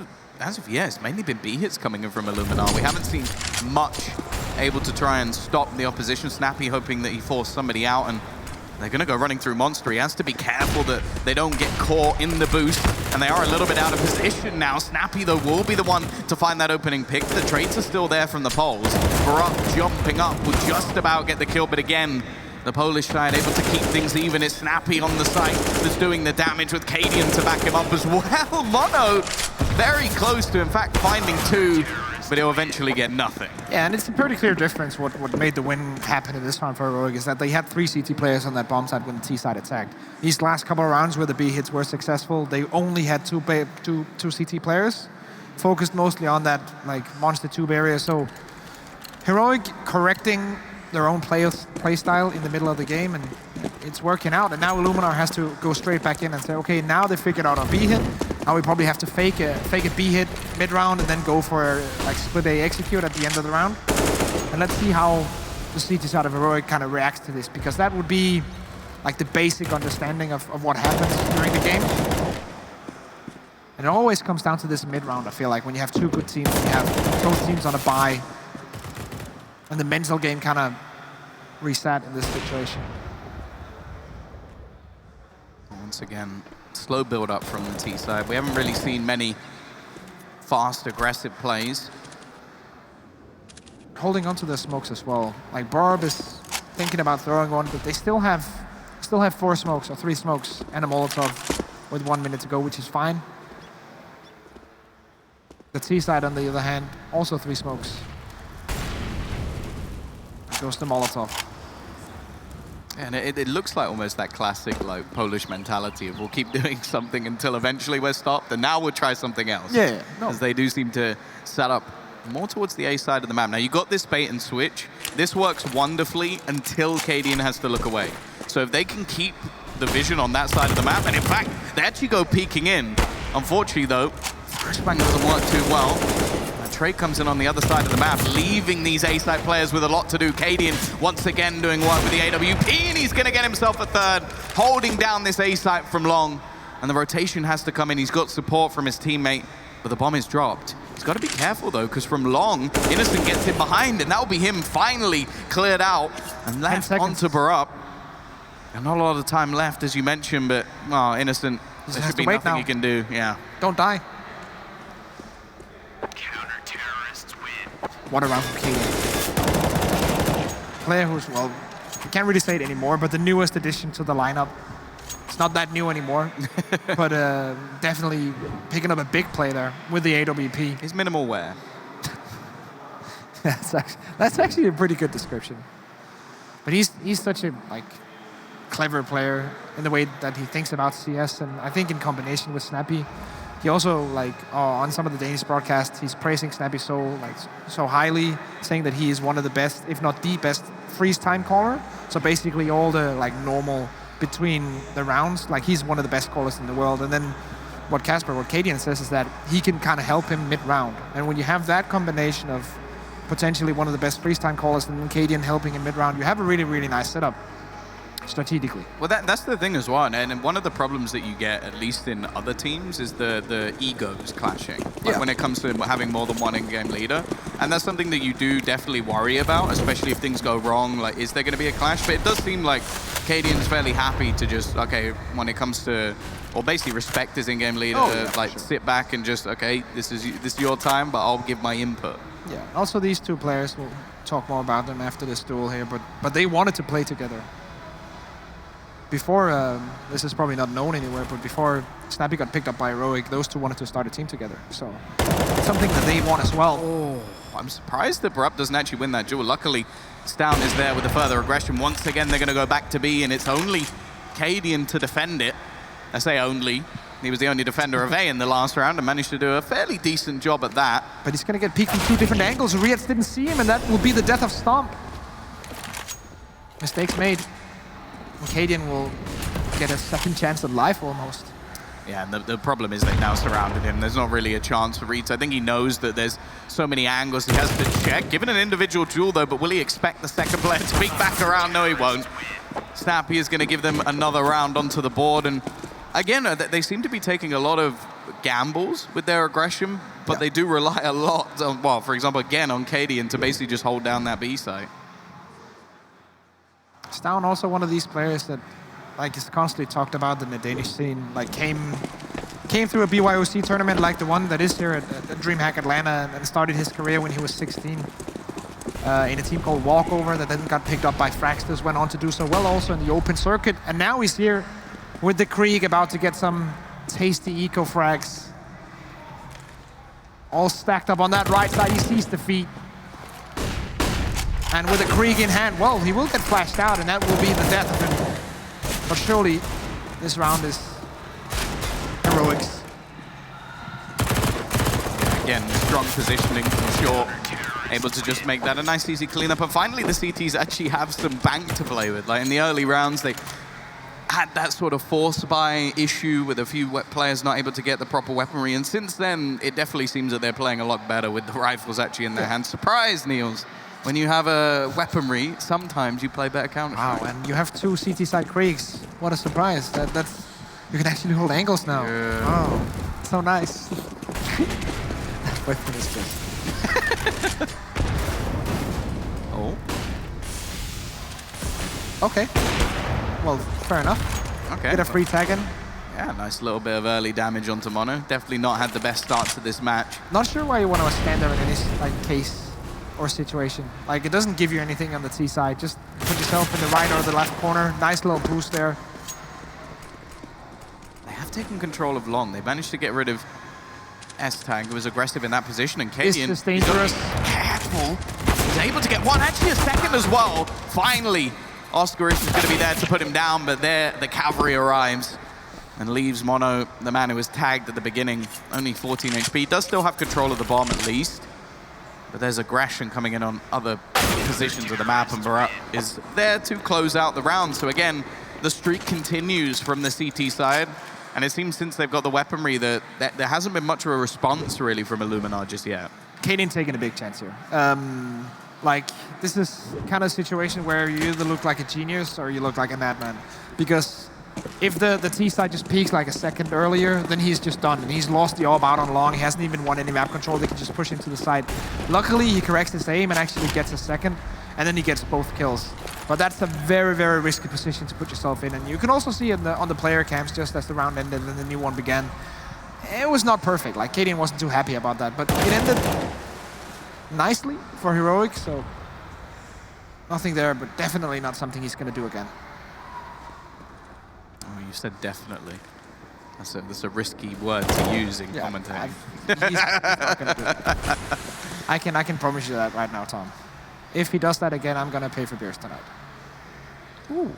of yet, it's mainly been B hits coming in from Illuminar. We haven't seen much able to try and stop the opposition. Snappy hoping that he forced somebody out, and they're going to go running through Monster. He has to be careful that they don't get caught in the boost, and they are a little bit out of position now. Snappy, though, will be the one to find that opening pick. The trades are still there from the poles. Baruch jumping up will just about get the kill, but again, the Polish side able to keep things even. It's Snappy on the site that's doing the damage with Cadian to back him up as well. Mono very close to, in fact, finding 2, but he'll eventually get nothing. Yeah, and it's a pretty clear difference what made the win happen in this round for Heroic is that they had 3 CT players on that bomb side when the T side attacked. These last couple of rounds where the B hits were successful, they only had two CT players, focused mostly on that monster tube area. So Heroic correcting their own play style in the middle of the game, and it's working out. And now Illuminar has to go straight back in and say, okay, now they figured out our B hit. Now we probably have to fake a B hit mid-round and then go for split A execute at the end of the round. And let's see how the CT side of Heroic kind of reacts to this, because that would be the basic understanding of what happens during the game. And it always comes down to this mid-round, I feel like, when you have 2 good teams, you have both teams on a bye, and the mental game kind of reset in this situation. Once again, slow build-up from the T side. We haven't really seen many fast, aggressive plays. Holding on to the smokes as well. Barb is thinking about throwing one, but they still have 4 smokes or 3 smokes and a Molotov with 1 minute to go, which is fine. The T side, on the other hand, also 3 smokes. Goes the Molotov. And it looks like almost that classic Polish mentality of we'll keep doing something until eventually we're stopped, and now we'll try something else. Yeah. No. As they do seem to set up more towards the A side of the map. Now you got this bait and switch. This works wonderfully until Cadian has to look away. So if they can keep the vision on that side of the map, and in fact, they actually go peeking in. Unfortunately though, first bang doesn't work too well. Trade comes in on the other side of the map, leaving these A-side players with a lot to do. Cadian once again doing work with the AWP, and he's going to get himself a 3rd, holding down this A-side from long. And the rotation has to come in. He's got support from his teammate, but the bomb is dropped. He's got to be careful, though, because from long, Innocent gets him behind, and that'll be him finally cleared out and left onto Baruch. And not a lot of time left, as you mentioned, but Innocent, there should be nothing he can do. Yeah. Don't die. What a round from Cadian. Player who's, well, you can't really say it anymore, but the newest addition to the lineup. It's not that new anymore, but definitely picking up a big play there with the AWP. He's minimal wear. That's actually a pretty good description. But he's such a clever player in the way that he thinks about CS, and I think in combination with Snappy, he also on some of the Danish broadcasts, he's praising Snappy so highly, saying that he is one of the best, if not the best, freeze time caller. So basically all the normal between the rounds, he's one of the best callers in the world. And then what Cadian says is that he can kind of help him mid-round. And when you have that combination of potentially one of the best freeze time callers and then Cadian helping him mid-round, you have a really, really nice setup strategically. Well, that's the thing as well, and one of the problems that you get, at least in other teams, is the egos clashing. When it comes to having more than one in-game leader, and that's something that you do definitely worry about, especially if things go wrong. Is there going to be a clash? But it does seem like Cadian's fairly happy to just when it comes to, or basically respect his in-game leader, sit back and just this is your time, but I'll give my input. Yeah. Also, these two players, we'll talk more about them after this duel here, but they wanted to play together. Before, this is probably not known anywhere, but before Snappy got picked up by Heroic, those two wanted to start a team together. So, something that they want as well. Oh, I'm surprised that Barup doesn't actually win that duel. Luckily, Stown is there with the further aggression. Once again, they're going to go back to B, and it's only Cadian to defend it. I say only. He was the only defender of A in the last round and managed to do a fairly decent job at that. But he's going to get peeked from two different angles. Rietz didn't see him, and that will be the death of Stomp. Mistakes made. Cadian will get a second chance at life almost. Yeah, and the problem is they've now surrounded him. There's not really a chance for Rietz. I think he knows that there's so many angles he has to check. Given an individual duel, though, but will he expect the second player to peek back around? No, he won't. Snappy is going to give them another round onto the board. And again, they seem to be taking a lot of gambles with their aggression, but they do rely a lot on, well, for example, again, on Cadian to basically just hold down that B site. Stown also one of these players that is constantly talked about in the Danish scene, came through a BYOC tournament like the one that is here at DreamHack Atlanta and started his career when he was 16 in a team called Walkover that then got picked up by Fraxters, went on to do so well also in the open circuit, and now he's here with the Krieg about to get some tasty eco frags. All stacked up on that right side, he sees the feet. And with a Krieg in hand, well, he will get flashed out, and that will be the death of him. But surely, this round is Heroics. Again, strong positioning from short. Able to just make that a nice, easy cleanup. And finally, the CTs actually have some bank to play with. In the early rounds, they had that sort of force buy issue with a few players not able to get the proper weaponry. And since then, it definitely seems that they're playing a lot better with the rifles actually in their hands. Surprise, Niels. When you have a weaponry, sometimes you play better Counter-Strike. Wow, and you have two CT side Kriegs. What a surprise. That's you can actually hold angles now. Yeah. Oh, so nice. Weapon is good. Oh. Okay. Well, fair enough. Okay. Get a free tag in. Yeah, nice little bit of early damage onto Mono. Definitely not had the best start to this match. Not sure why you want to stand there in this case or situation. It doesn't give you anything on the T side. Just put yourself in the right or the left corner. Nice little boost there. They have taken control of long. They managed to get rid of S-Tag, who was aggressive in that position, and Cadian... This is dangerous. Careful. He's able to get one, actually a second as well. Finally, Oscar is going to be there to put him down, but there the cavalry arrives and leaves Mono, the man who was tagged at the beginning, only 14 HP. He does still have control of the bomb at least. But there's aggression coming in on other positions of the map, and Barup is there to close out the round. So again, the streak continues from the CT side, and it seems since they've got the weaponry that there hasn't been much of a response really from Illuminar just yet. Cadian taking a big chance here. This is kind of a situation where you either look like a genius or you look like a madman. Because if the T side just peaks like a second earlier, then he's just done. And he's lost the AWP out on long. He hasn't even won any map control. They can just push him to the side. Luckily, he corrects his aim and actually gets a second. And then he gets both kills. But that's a very, very risky position to put yourself in. And you can also see on the player cams, just as the round ended and the new one began, it was not perfect. Cadian wasn't too happy about that. But it ended nicely for Heroic, so nothing there, but definitely not something he's going to do again. Oh, you said definitely. That's a risky word to use in commentating. He's not going to do it. I can promise you that right now, Tom. If he does that again, I'm gonna pay for beers tonight. Ooh.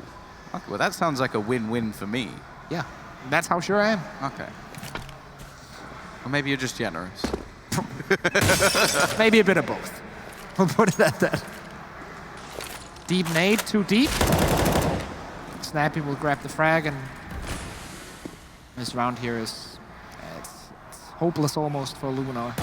Okay, well, that sounds like a win-win for me. Yeah, that's how sure I am. Okay. Or maybe you're just generous. Maybe a bit of both. We'll put it at that. Deep nade, too deep. Snappy will grab the frag, and this round here is it's hopeless almost for Illuminar.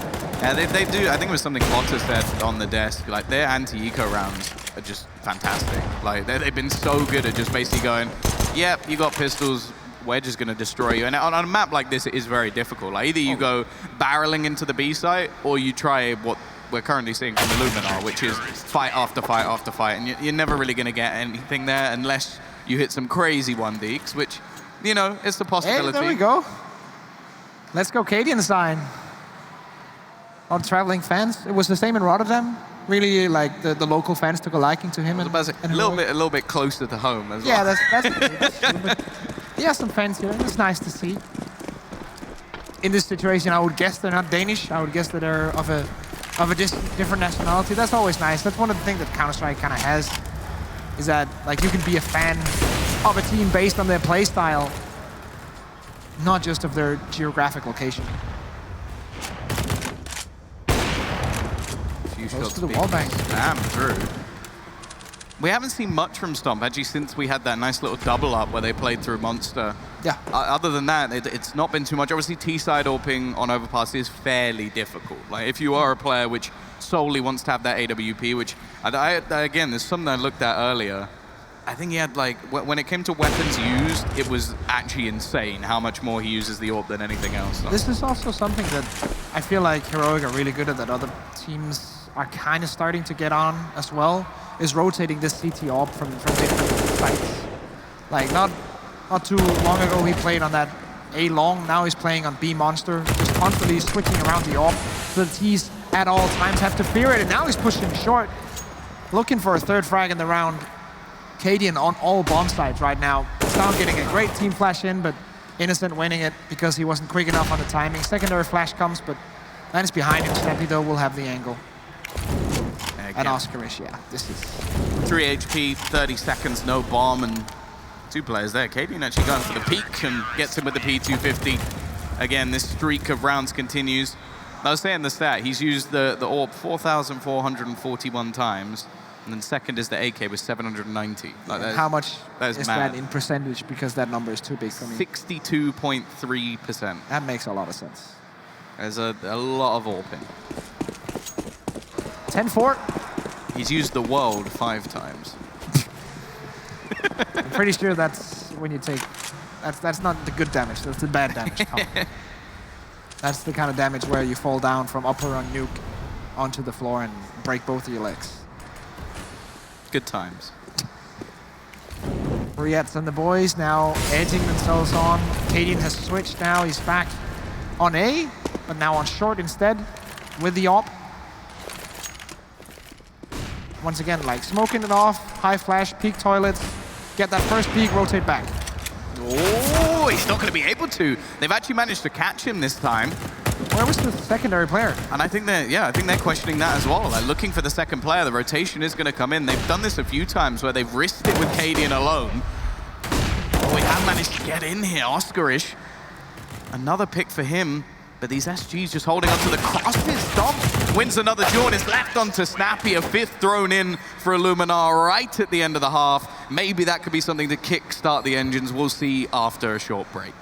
Yeah, they do. I think it was something Potter said on the desk. Like, their anti-eco rounds are just fantastic. Like, they've been so good at just basically going, yep, you got pistols, we're just going to destroy you. And on a map like this, it is very difficult. Like, either you go barreling into the B site, or you try what we're currently seeing from Illuminar, which is fight after fight after fight. And you're never really going to get anything there unless you hit some crazy 1-deeks, which, you know, it's a possibility. Hey, there we go. Let's go Cadian sign. On traveling fans. It was the same in Rotterdam. Really, like, the local fans took a liking to him. A little bit closer to home as yeah, well. that's true. Yeah, some fans here. It's nice to see. In this situation, I would guess they're not Danish. I would guess that they're of a different nationality. That's always nice. That's one of the things that Counter-Strike kind of has, is that, like, you can be a fan of a team based on their play style, not just of their geographic location. Close to the wall bang. Damn through. We haven't seen much from Stomp, actually, since we had that nice little double up where they played through Monster. Yeah. Other than that, it's not been too much. Obviously, T-side AWPing on Overpass is fairly difficult. Like, if you are a player which solely wants to have that AWP, which, again, there's something I looked at earlier. I think he had, like, when it came to weapons used, it was actually insane how much more he uses the AWP than anything else. So. This is also something that I feel like Heroic are really good at, that other teams are kind of starting to get on as well, is rotating this CT AWP from different sites. Like, not too long ago he played on that A long, now he's playing on B Monster, just constantly switching around the AWP so that he's at all times have to fear it, and now he's pushing short, looking for a third frag in the round. Cadian on all bomb sites right now. Stomp getting a great team flash in, but Innocent winning it because he wasn't quick enough on the timing. Secondary flash comes, but Lan is behind him. Snappy, though, will have the angle. And Oscarish, yeah, this is... 3 HP, 30 seconds, no bomb, and 2 players there. Cadian actually going for the peak and gets him with the P250. Again, this streak of rounds continues. I was saying the stat, he's used the AWP 4,441 times. And then second is the AK with 790. Like, how much is mad. that in percentage? Because that number is too big for me. 62.3%. That makes a lot of sense. There's a lot of AWPing. 10-4. He's used the world 5 times. I'm pretty sure that's when you take... That's not the good damage, that's the bad damage. That's the kind of damage where you fall down from upper on nuke onto the floor and break both of your legs. Good times. Briette's and the boys now edging themselves on. Cadian has switched now. He's back on A, but now on short instead with the AWP. Once again, like, smoking it off, high flash, peek toilets, get that first peek, rotate back. Oh, he's not going to be able to. They've actually managed to catch him this time. Where was the secondary player? And I think they're questioning that as well. They're looking for the second player. The rotation is going to come in. They've done this a few times where they've risked it with Cadian alone. Oh, we have managed to get in here. Oscarish. Another pick for him. But these SGs just holding onto the crosses. Stomp wins another duel and is left onto Snappy. A 5th thrown in for Illuminar right at the end of the half. Maybe that could be something to kickstart the engines. We'll see after a short break.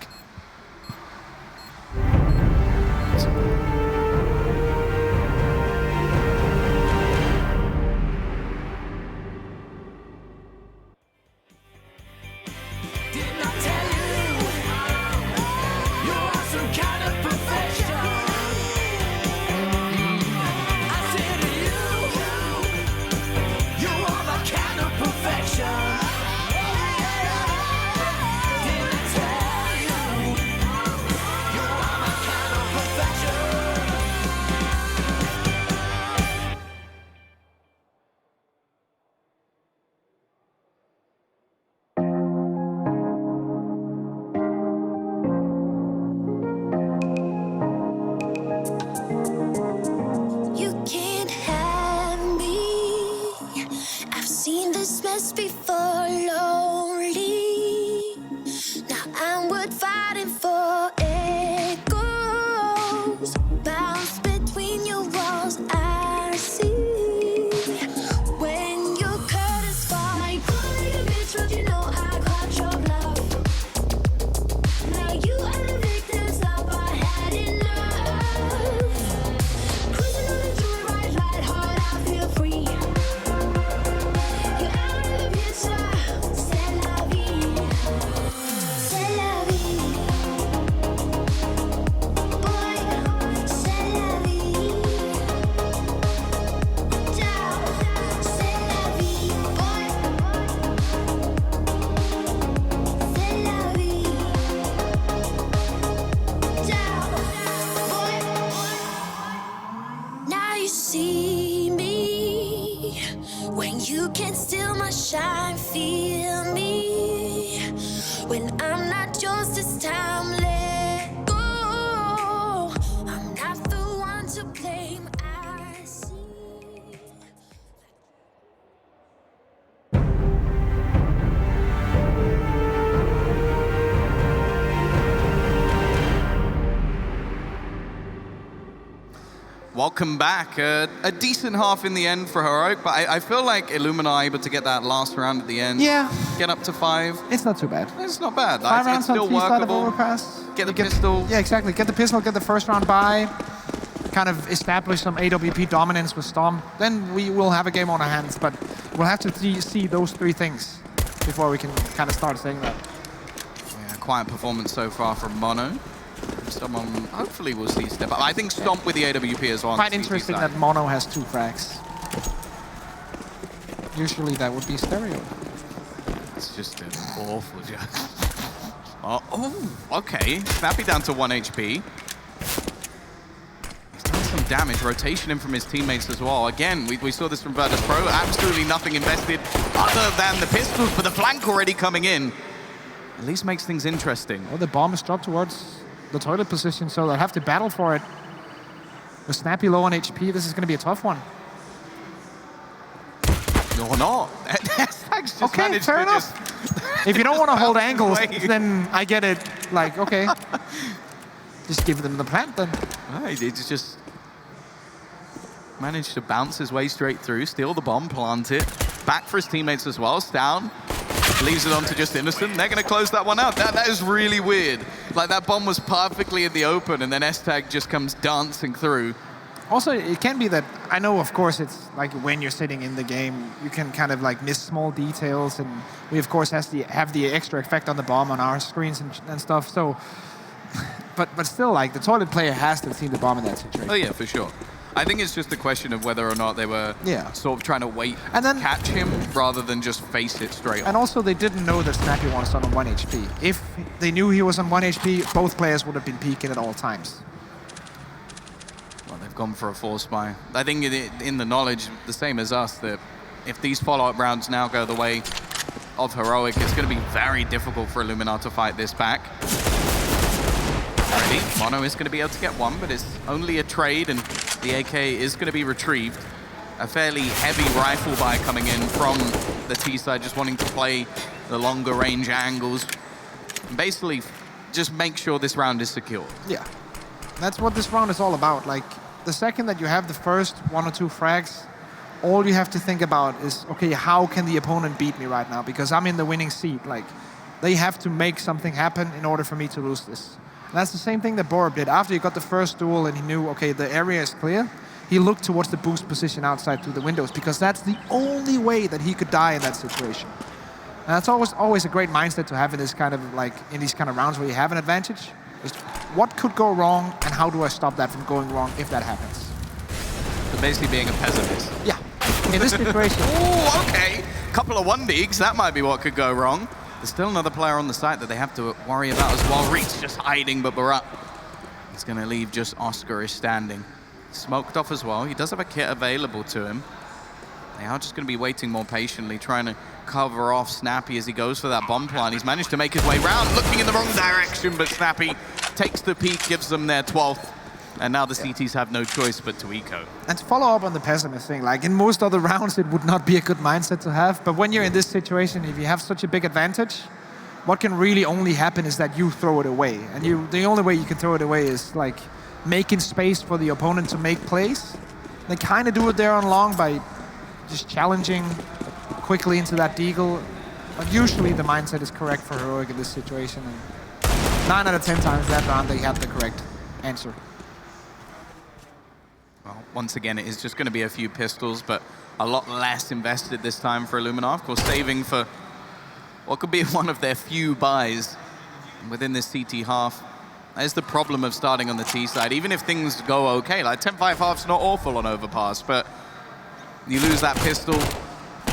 was before lonely. Now I'm worth fighting for. Echoes bounce between your walls. I see when your curtains fall. I call like a bitch, but you know I caught your bluff. Now you are the victim's love. I had enough. Cruising on the joy ride, ride hard, I feel free. You're out of the picture. C'est la vie. C'est la vie. Boy, c'est la vie. Down. C'est la vie. Boy. C'est la vie. Down. Boy. Now you see me when you can't steal my shine. Feel me when I'm not yours this time. Let go. I'm not the one to blame. I see. Welcome back. A decent half in the end for Heroic, but I feel like Illuminar able to get that last round at the end. Yeah, Get up to 5. it's not too bad. It's not bad. 5 It's rounds on still T-side of workable. Overpass. Get the You pistol. Yeah, exactly. Get the pistol, get the first round by, kind of establish some AWP dominance with Storm. Then we will have a game on our hands, but we'll have to see those 3 things before we can kind of start saying that. Yeah, quiet performance so far from Mono. Someone hopefully will see step up. I think Stomp with the AWP as well. on Quite the CT interesting side. that Mono has 2 frags. Usually that would be stereo. It's just an awful joke. Oh, okay. Snappy down to 1 HP. He's done some damage. Rotation in from his teammates as well. Again, we saw this from Virtus Pro. Absolutely nothing invested other than the pistols, but the flank already coming in. At least makes things interesting. Well, the bomb is dropped towards the toilet position, so they'll have to battle for it. With Snappy low on HP, this is going to be a tough one. Or not. Just Okay, managed fair to enough. just- If you don't want to hold angles, Wait. then I get it. Like, okay. Just give them the plant then. Right, he just managed to bounce his way straight through, steal the bomb, plant it. Back for his teammates as well. Down. Leaves it on to just Innocent. They're going to close that one out. That is really weird. Like, that bomb was perfectly in the open, and then S-Tag just comes dancing through. Also, it can be that, I know, of course, it's like when you're sitting in the game, you can kind of like miss small details, and we, of course, have the extra effect on the bomb on our screens and stuff. So, but still, like, the toilet player has to have seen the bomb in that situation. Oh, yeah, for sure. I think it's just a question of whether or not they were sort of trying to wait And then- to catch him rather than just face it straight on. And also, they didn't know that Snappy was on 1 HP. If they knew he was on 1 HP, both players would have been peeking at all times. Well, they've gone for a force buy. I think in the knowledge, the same as us, that if these follow-up rounds now go the way of Heroic, it's going to be very difficult for Illuminar to fight this back. Already, Mono is going to be able to get one, but it's only a trade, and the AK is going to be retrieved. A fairly heavy rifle buy coming in from the T side, just wanting to play the longer range angles. And basically, just make sure this round is secure. Yeah. That's what this round is all about. Like, the second that you have the first 1 or 2 frags, all you have to think about is, okay, how can the opponent beat me right now? Because I'm in the winning seat. Like, they have to make something happen in order for me to lose this. And that's the same thing that Borup did. After he got the first duel and he knew, okay, the area is clear, he looked towards the boost position outside through the windows, because that's the only way that he could die in that situation. And that's always a great mindset to have in this kind of, like, in these kind of rounds where you have an advantage. Is what could go wrong, and how do I stop that from going wrong if that happens? So basically being a pessimist. Yeah. In this situation. Oh, okay. Couple of 1-digs, that might be what could go wrong. There's still another player on the site that they have to worry about as well. Reach just hiding, but Barat is going to leave just Oscar is standing. Smoked off as well. He does have a kit available to him. They are just going to be waiting more patiently, trying to cover off Snappy as he goes for that bomb plant. He's managed to make his way round, looking in the wrong direction, but Snappy takes the peak, gives them their 12th. And now the CTs have no choice but to eco. And to follow up on the pessimist thing, like in most other rounds, it would not be a good mindset to have. But when you're in this situation, if you have such a big advantage, what can really only happen is that you throw it away. And the only way you can throw it away is like making space for the opponent to make plays. They kind of do it there on long by just challenging quickly into that deagle. But usually the mindset is correct for Heroic in this situation. And 9 out of 10 times that round, they had the correct answer. Well, once again, it is just going to be a few pistols, but a lot less invested this time for Illuminar. Of course, saving for what could be one of their few buys within this CT half. That is the problem of starting on the T side. Even if things go okay, like 10-5 half's not awful on Overpass, but you lose that pistol,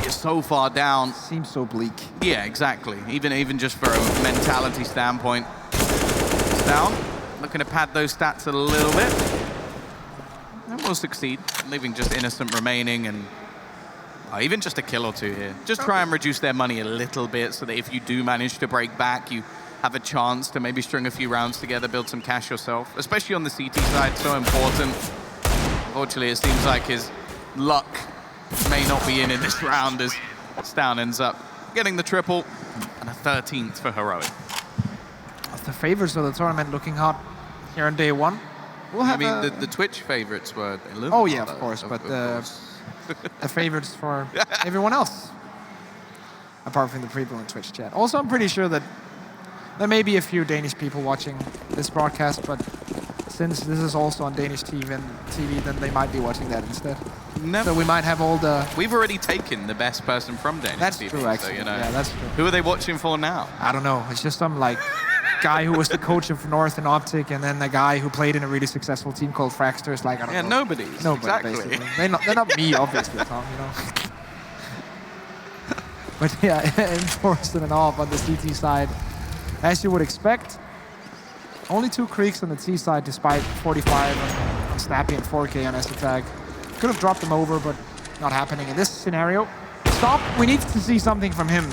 you're so far down. Seems so bleak. Yeah, exactly. Even just for a mentality standpoint. It's down. Looking to pad those stats a little bit. And we'll succeed, leaving just Innocent remaining and even just a kill or two here. Just try and reduce their money a little bit so that if you do manage to break back, you have a chance to maybe string a few rounds together, build some cash yourself, especially on the CT side, so important. Unfortunately, it seems like his luck may not be in this round as Stown ends up getting the triple and a 13th for Heroic. The favorites of the tournament looking hot here on day one. We'll have the Twitch favorites were Illuminar. Oh yeah, of course, but the favorites for everyone else, apart from the people in Twitch chat. Also, I'm pretty sure that there may be a few Danish people watching this broadcast, but since this is also on Danish TV, then they might be watching that instead. So we might have all the... We've already taken the best person from Danish That's TV. True, actually. So, you know, yeah, that's true. Who are they watching for now? I don't know. It's just some like guy who was the coach of North and Optic, and then a guy who played in a really successful team called Fraxters. Like, I don't know. Nobody. Exactly. Basically. They're not me, obviously, Tom, you know. But yeah, Enforced and off on the CT side. As you would expect, only 2 creeks on the T side despite 45 on Snappy and 4K on S-Attack. Could have dropped them over, but not happening in this scenario. Stop, we need to see something from him.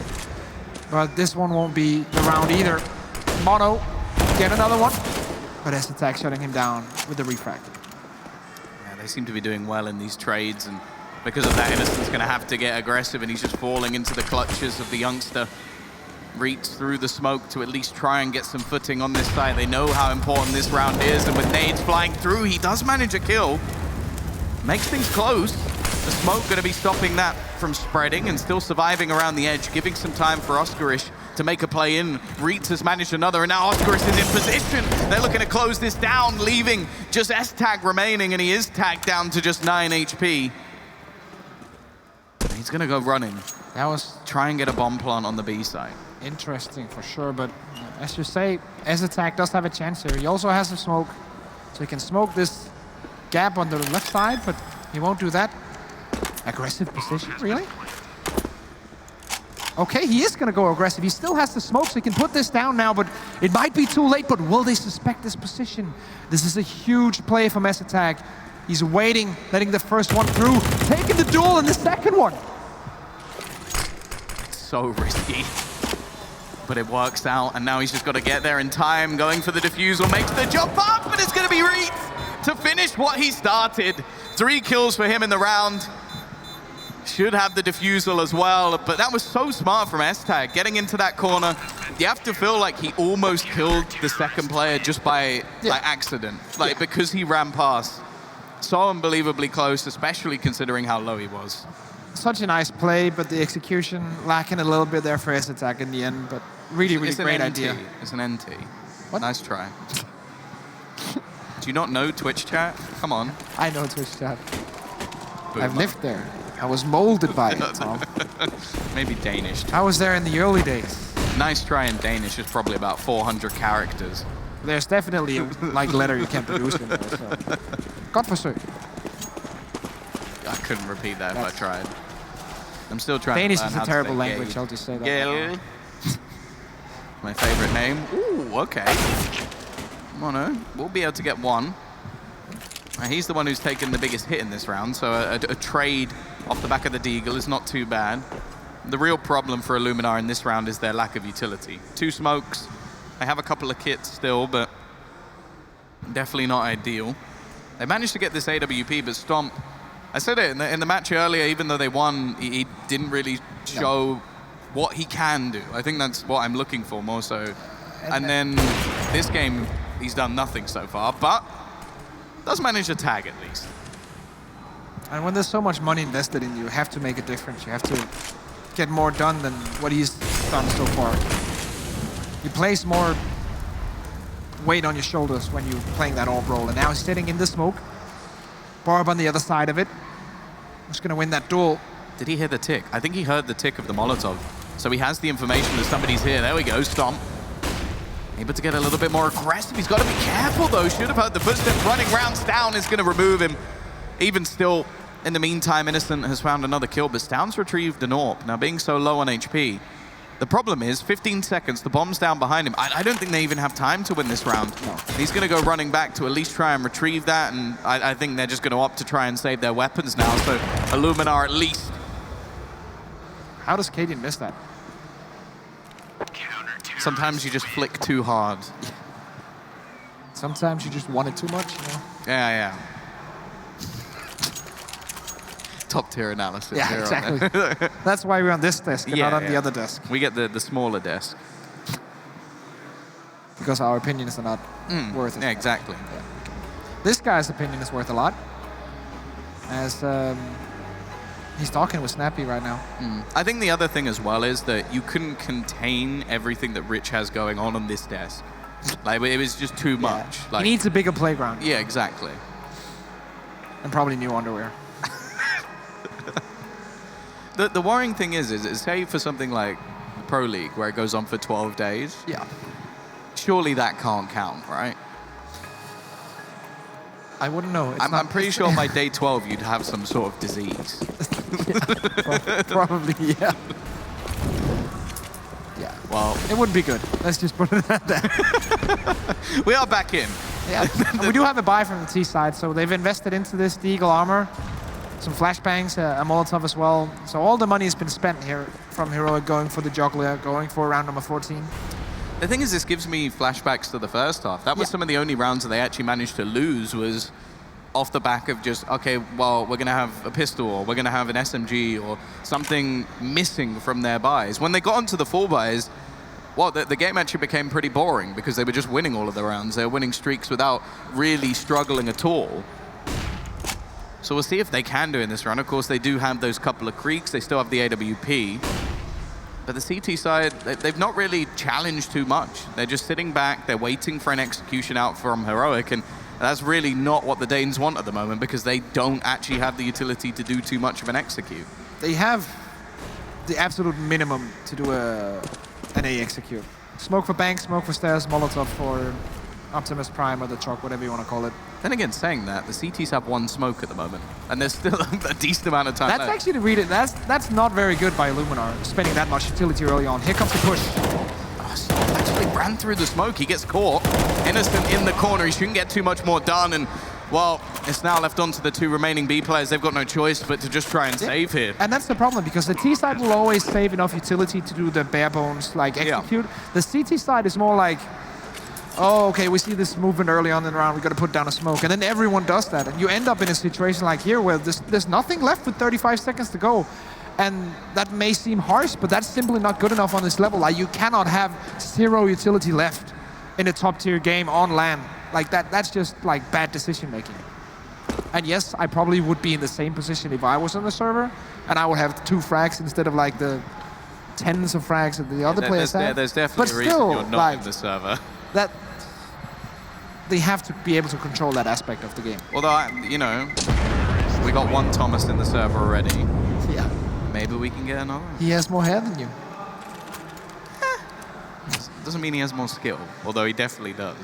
But this one won't be the round either. Mono, get another one. But S-Attack shutting him down with the refract. Yeah, they seem to be doing well in these trades, and because of that, Innocent's going to have to get aggressive, and he's just falling into the clutches of the youngster. Reach through the smoke to at least try and get some footing on this side. They know how important this round is, and with nades flying through, he does manage a kill. Makes things close. The smoke going to be stopping that from spreading and still surviving around the edge, giving some time for Oscarish to make a play in. Reitz has managed another, and now Oscarish is in position. They're looking to close this down, leaving just S-Tag remaining, and he is tagged down to just 9 HP. He's going to go running. That was... Try and get a bomb plant on the B side. Interesting for sure, but as you say, S-Attack does have a chance here. He also has some smoke, so he can smoke this gap on the left side, but he won't do that. Aggressive position, really? Okay, he is going to go aggressive. He still has the smoke, so he can put this down now, but it might be too late. But will they suspect this position? This is a huge play from S-Attack. He's waiting, letting the first one through, taking the duel in the second one. So risky. But it works out, and now he's just got to get there in time, going for the defusal, makes the jump up, but it's going to be Reitz to finish what he started. 3 kills for him in the round. Should have the defusal as well, but that was so smart from S-Tag, getting into that corner. You have to feel like he almost killed the second player just by accident, because he ran past. So unbelievably close, especially considering how low he was. Such a nice play, but the execution lacking a little bit there for S-Attack in the end, but really great idea. It's an NT. What? Nice try. Do you not know Twitch chat? Come on. I know Twitch chat. Boom. I've lived there. I was molded by it, Tom. Maybe Danish. I was there in the early days. Nice try in Danish is probably about 400 characters. There's definitely a letter you can't produce in there, so. Godt forsøg. I couldn't repeat that if I tried. I'm still trying Danish to learn is a how terrible to say language, gay. I'll just say that. Gale. My favorite name. Ooh, okay. Mono, we'll be able to get one. He's the one who's taken the biggest hit in this round, so a trade off the back of the Deagle is not too bad. The real problem for Illuminar in this round is their lack of utility. 2 smokes. They have a couple of kits still, but definitely not ideal. They managed to get this AWP, but Stomp, I said it in the match earlier, even though they won, he didn't really show what he can do. I think that's what I'm looking for more so. And then this game, he's done nothing so far, but does manage a tag at least. And when there's so much money invested in you, you have to make a difference. You have to get more done than what he's done so far. You place more weight on your shoulders when you're playing that AWP role. And now he's sitting in the smoke. Barb on the other side of it. Who's going to win that duel? Did he hear the tick? I think he heard the tick of the Molotov. So he has the information that somebody's here. There we go, Stomp. Able to get a little bit more aggressive. He's got to be careful, though. Should have heard the footsteps running. Rounds down is going to remove him. Even still, in the meantime, Innocent has found another kill, but Stown's retrieved an AWP. Now, being so low on HP, the problem is 15 seconds, the bomb's down behind him. I don't think they even have time to win this round. No. He's going to go running back to at least try and retrieve that, and I think they're just going to opt to try and save their weapons now. So Illuminar at least. How does Cadian miss that? Sometimes you just flick too hard. Sometimes you just want it too much, you know? Yeah. Top tier analysis. Yeah, exactly. That's why we're on this desk and not on the other desk. We get the smaller desk. Because our opinions are not worth it. Yeah, exactly. Yeah. This guy's opinion is worth a lot. As he's talking with Snappy right now. I think the other thing as well is that you couldn't contain everything that Rich has going on this desk. Like, it was just too much. Like, he needs a bigger playground. Yeah, exactly. And probably new underwear. The worrying thing is say for something like the Pro League, where it goes on for 12 days. Yeah. Surely that can't count, right? I wouldn't know. I'm pretty sure by day 12 you'd have some sort of disease. Probably, yeah. Yeah. Well, it wouldn't be good. Let's just put it at that. We are back in. Yeah. And we do have a buy from the T side, so they've invested into this, the Eagle armor, some flashbangs, a Molotov as well. So all the money has been spent here from Heroic going for the juggler, going for round number 14. The thing is, this gives me flashbacks to the first half. That was some of the only rounds that they actually managed to lose was off the back of just, okay, well, we're going to have a pistol or we're going to have an SMG or something missing from their buys. When they got onto the full buys, well, the game actually became pretty boring because they were just winning all of the rounds. They were winning streaks without really struggling at all. So we'll see if they can do in this run. Of course, they do have those couple of creeks. They still have the AWP. But the CT side, they've not really challenged too much. They're just sitting back. They're waiting for an execution out from Heroic. And that's really not what the Danes want at the moment because they don't actually have the utility to do too much of an execute. They have the absolute minimum to do an A execute. Smoke for bank, smoke for stairs, Molotov for Optimus Prime or the truck, whatever you want to call it. Then again, saying that, the CTs have one smoke at the moment, and there's still a decent amount of time That's left. actually the read it. That's not very good by Illuminar, spending that much utility early on. Here comes the push. Oh, Stop actually ran through the smoke. He gets caught. Innocent in the corner. He shouldn't get too much more done, and well, it's now left on to the two remaining B players. They've got no choice but to just try and save here. And that's the problem, because the T side will always save enough utility to do the bare bones, like execute. The CT side is more like, oh, okay, we see this movement early on in the round, we got to put down a smoke. And then everyone does that. And you end up in a situation like here where there's nothing left with 35 seconds to go. And that may seem harsh, but that's simply not good enough on this level. Like, you cannot have zero utility left in a top tier game on LAN. Like that's just like bad decision making. And yes, I probably would be in the same position if I was on the server, and I would have 2 frags instead of like the tens of frags that the other players have. There's definitely a reason you're not in the server. That they have to be able to control that aspect of the game. Although, you know, we got 1 Thomas in the server already. Yeah. Maybe we can get another. He has more hair than you. Doesn't mean he has more skill, although he definitely does.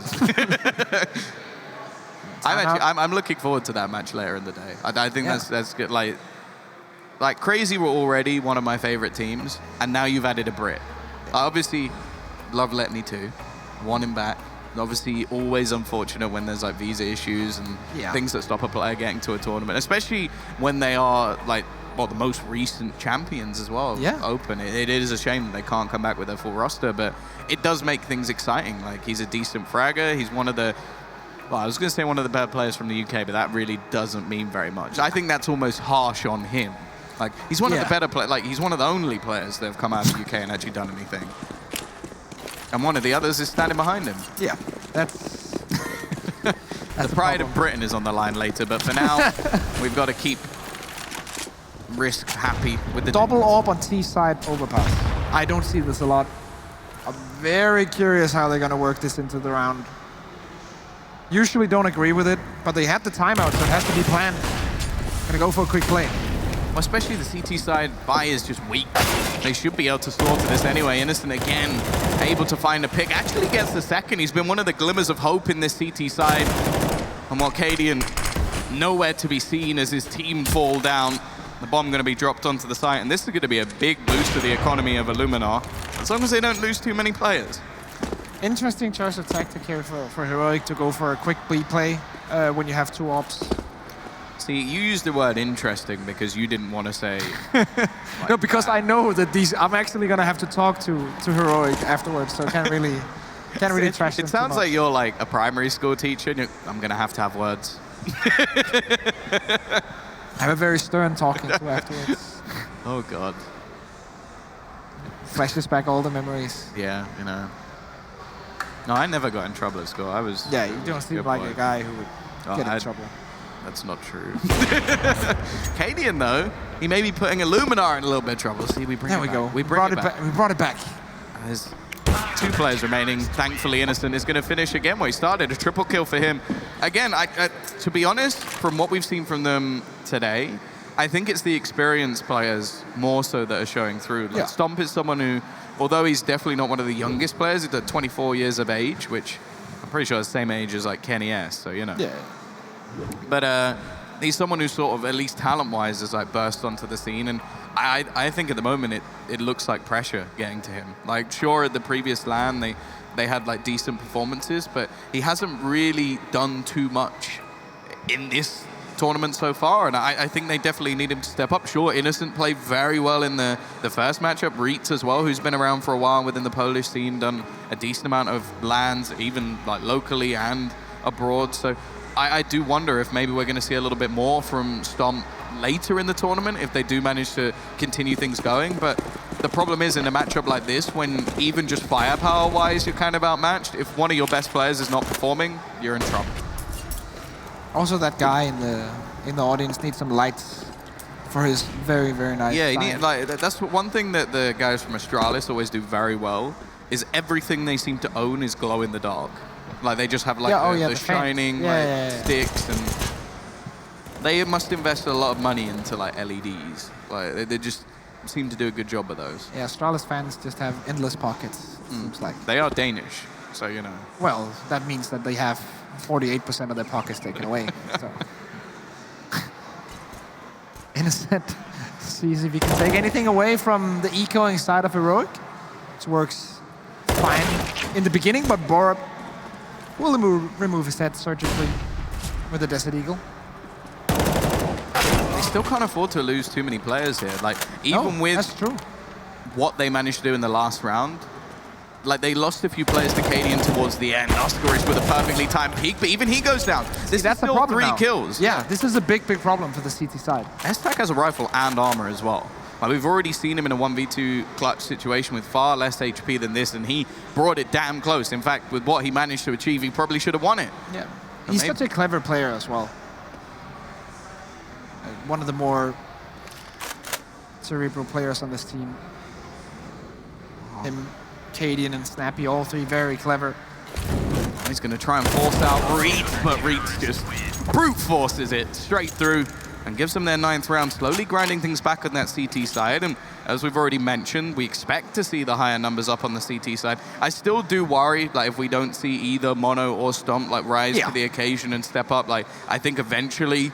I'm looking forward to that match later in the day. I think that's good. Like Crazy were already one of my favorite teams, and now you've added a Brit. I obviously love Letney too. Want him back. Obviously, always unfortunate when there's like visa issues and things that stop a player getting to a tournament, especially when they are like, well, the most recent champions as well. Open. It is a shame that they can't come back with their full roster, but it does make things exciting. Like, he's a decent fragger. He's one of the Well, I was going to say one of the better players from the UK, but that really doesn't mean very much. I think that's almost harsh on him. Like, he's one of the better players. Like, he's one of the only players that have come out of the UK and actually done anything. And one of the others is standing behind him. Yeah, that's the pride of Britain is on the line later, but for now, we've got to keep Risk happy with the double orb on T side overpass. I don't see this a lot. I'm very curious how they're going to work this into the round. Usually don't agree with it, but they had the timeout, so it has to be planned. Gonna go for a quick play. Well, especially the CT side buy is just weak. They should be able to slaughter this anyway. Innocent again, able to find a pick. Actually gets the second. He's been one of the glimmers of hope in this CT side. And Walcadian nowhere to be seen as his team fall down. The bomb going to be dropped onto the site, and this is going to be a big boost to the economy of Illuminar, as long as they don't lose too many players. Interesting choice of tactic here for Heroic to go for a quick B play when you have 2 ops. See, you used the word interesting because you didn't want to say... like, no, because I know that I'm actually going to have to talk to Heroic afterwards, so I can't really trash them. It sounds like you're like a primary school teacher, and I'm going to have words. I have a very stern talking to afterwards. Oh, God. Flashes back all the memories. Yeah, you know. No, I never got in trouble at school. I was... Yeah, you don't seem like a guy who would get in trouble. That's not true. Cadian, though, he may be putting Illuminar in a little bit of trouble. See, we bring it back. There we go. We brought it back. We brought it back. There's 2 players remaining. Thankfully, Innocent is going to finish again where he started. A triple kill for him. Again, to be honest, from what we've seen from them today, I think it's the experienced players more so that are showing through. Like, Stomp is someone who, although he's definitely not one of the youngest players, he's at 24 years of age, which I'm pretty sure is the same age as like Kenny S, so you know. Yeah. But he's someone who sort of, at least talent-wise, has like burst onto the scene, and I think at the moment it looks like pressure getting to him. Like, sure, at the previous LAN they had like decent performances, but he hasn't really done too much in this tournament so far, and I think they definitely need him to step up. Sure, Innocent played very well in the first matchup. Reitz as well, who's been around for a while within the Polish scene, done a decent amount of LANs, even like locally and abroad. So I do wonder if maybe we're going to see a little bit more from Stomp later in the tournament if they do manage to continue things going. But the problem is in a matchup like this, when even just firepower-wise you're kind of outmatched, if one of your best players is not performing, you're in trouble. Also, that guy in the audience needs some lights for his very, very nice. Yeah, that's one thing that the guys from Astralis always do very well, is everything they seem to own is glow in the dark. Like, they just have like the shining sticks, and they must invest a lot of money into like LEDs. Like, they just seem to do a good job of those. Yeah, Astralis fans just have endless pockets, seems like. They are Danish, so you know. Well, that means that they have 48% of their pockets taken away. So. Innocent sees if he can take anything away from the ecoing side of Heroic, which works fine in the beginning, but Borup will remove his head surgically with the Desert Eagle. They still can't afford to lose too many players here. Like, even with that's true. What they managed to do in the last round, like, they lost a few players to Cadian towards the end. Oscarish with a perfectly timed peak, but even he goes down. This that's is still the problem 3 now. kills. Yeah, this is a big problem for the CT side. S-Tac has a rifle and armor as well. Like, we've already seen him in a 1v2 clutch situation with far less HP than this, and he brought it damn close. In fact, with what he managed to achieve, he probably should have won it. Yeah, he's such a clever player as well. One of the more cerebral players on this team. Him, Cadian, and Snappy, all 3 very clever. He's going to try and force out Reitz, but Reitz just brute forces it straight through and gives them their 9th round, slowly grinding things back on that CT side. And as we've already mentioned, we expect to see the higher numbers up on the CT side. I still do worry, like, if we don't see either Mono or Stomp like rise to the occasion and step up. Like, I think eventually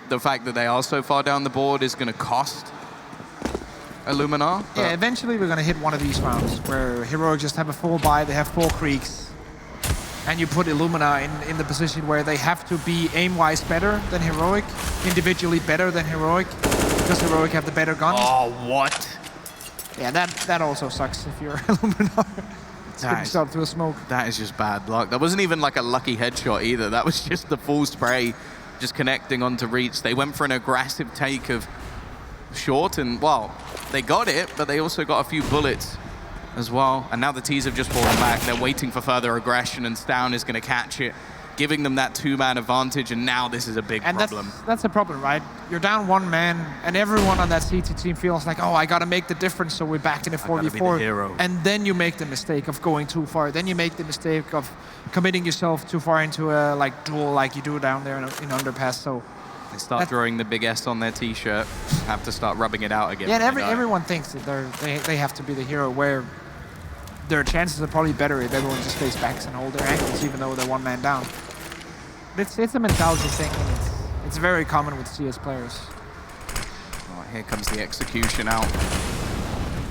the fact that they are so far down the board is going to cost Illuminar. Yeah, eventually we're going to hit one of these rounds where Heroic just have a full buy, they have 4 creeks, and you put Illuminar in the position where they have to be aim-wise better than Heroic, individually better than Heroic, because Heroic have the better guns. Oh, what? Yeah, that also sucks if you're Illuminar. getting shot through the smoke. That is just bad luck. That wasn't even like a lucky headshot either. That was just the full spray just connecting onto reach. They went for an aggressive take of short, and, well, they got it, but they also got a few bullets as well. And now the T's have just fallen back. They're waiting for further aggression, and Stown is going to catch it, giving them that two-man advantage, and now this is a big problem. That's a problem, right? You're down one man, and everyone on that CT team feels like, oh, I got to make the difference, so we're back in a 4v4. And then you make the mistake of going too far. Then you make the mistake of committing yourself too far into a duel like you do down there in Underpass. So they start drawing the big S on their T-shirt, have to start rubbing it out again. Yeah, and everyone thinks that they have to be the hero, where their chances are probably better if everyone just stays back and hold their ankles, even though they're one man down. It's a mentality thing, and it's very common with CS players. Oh, here comes the execution out.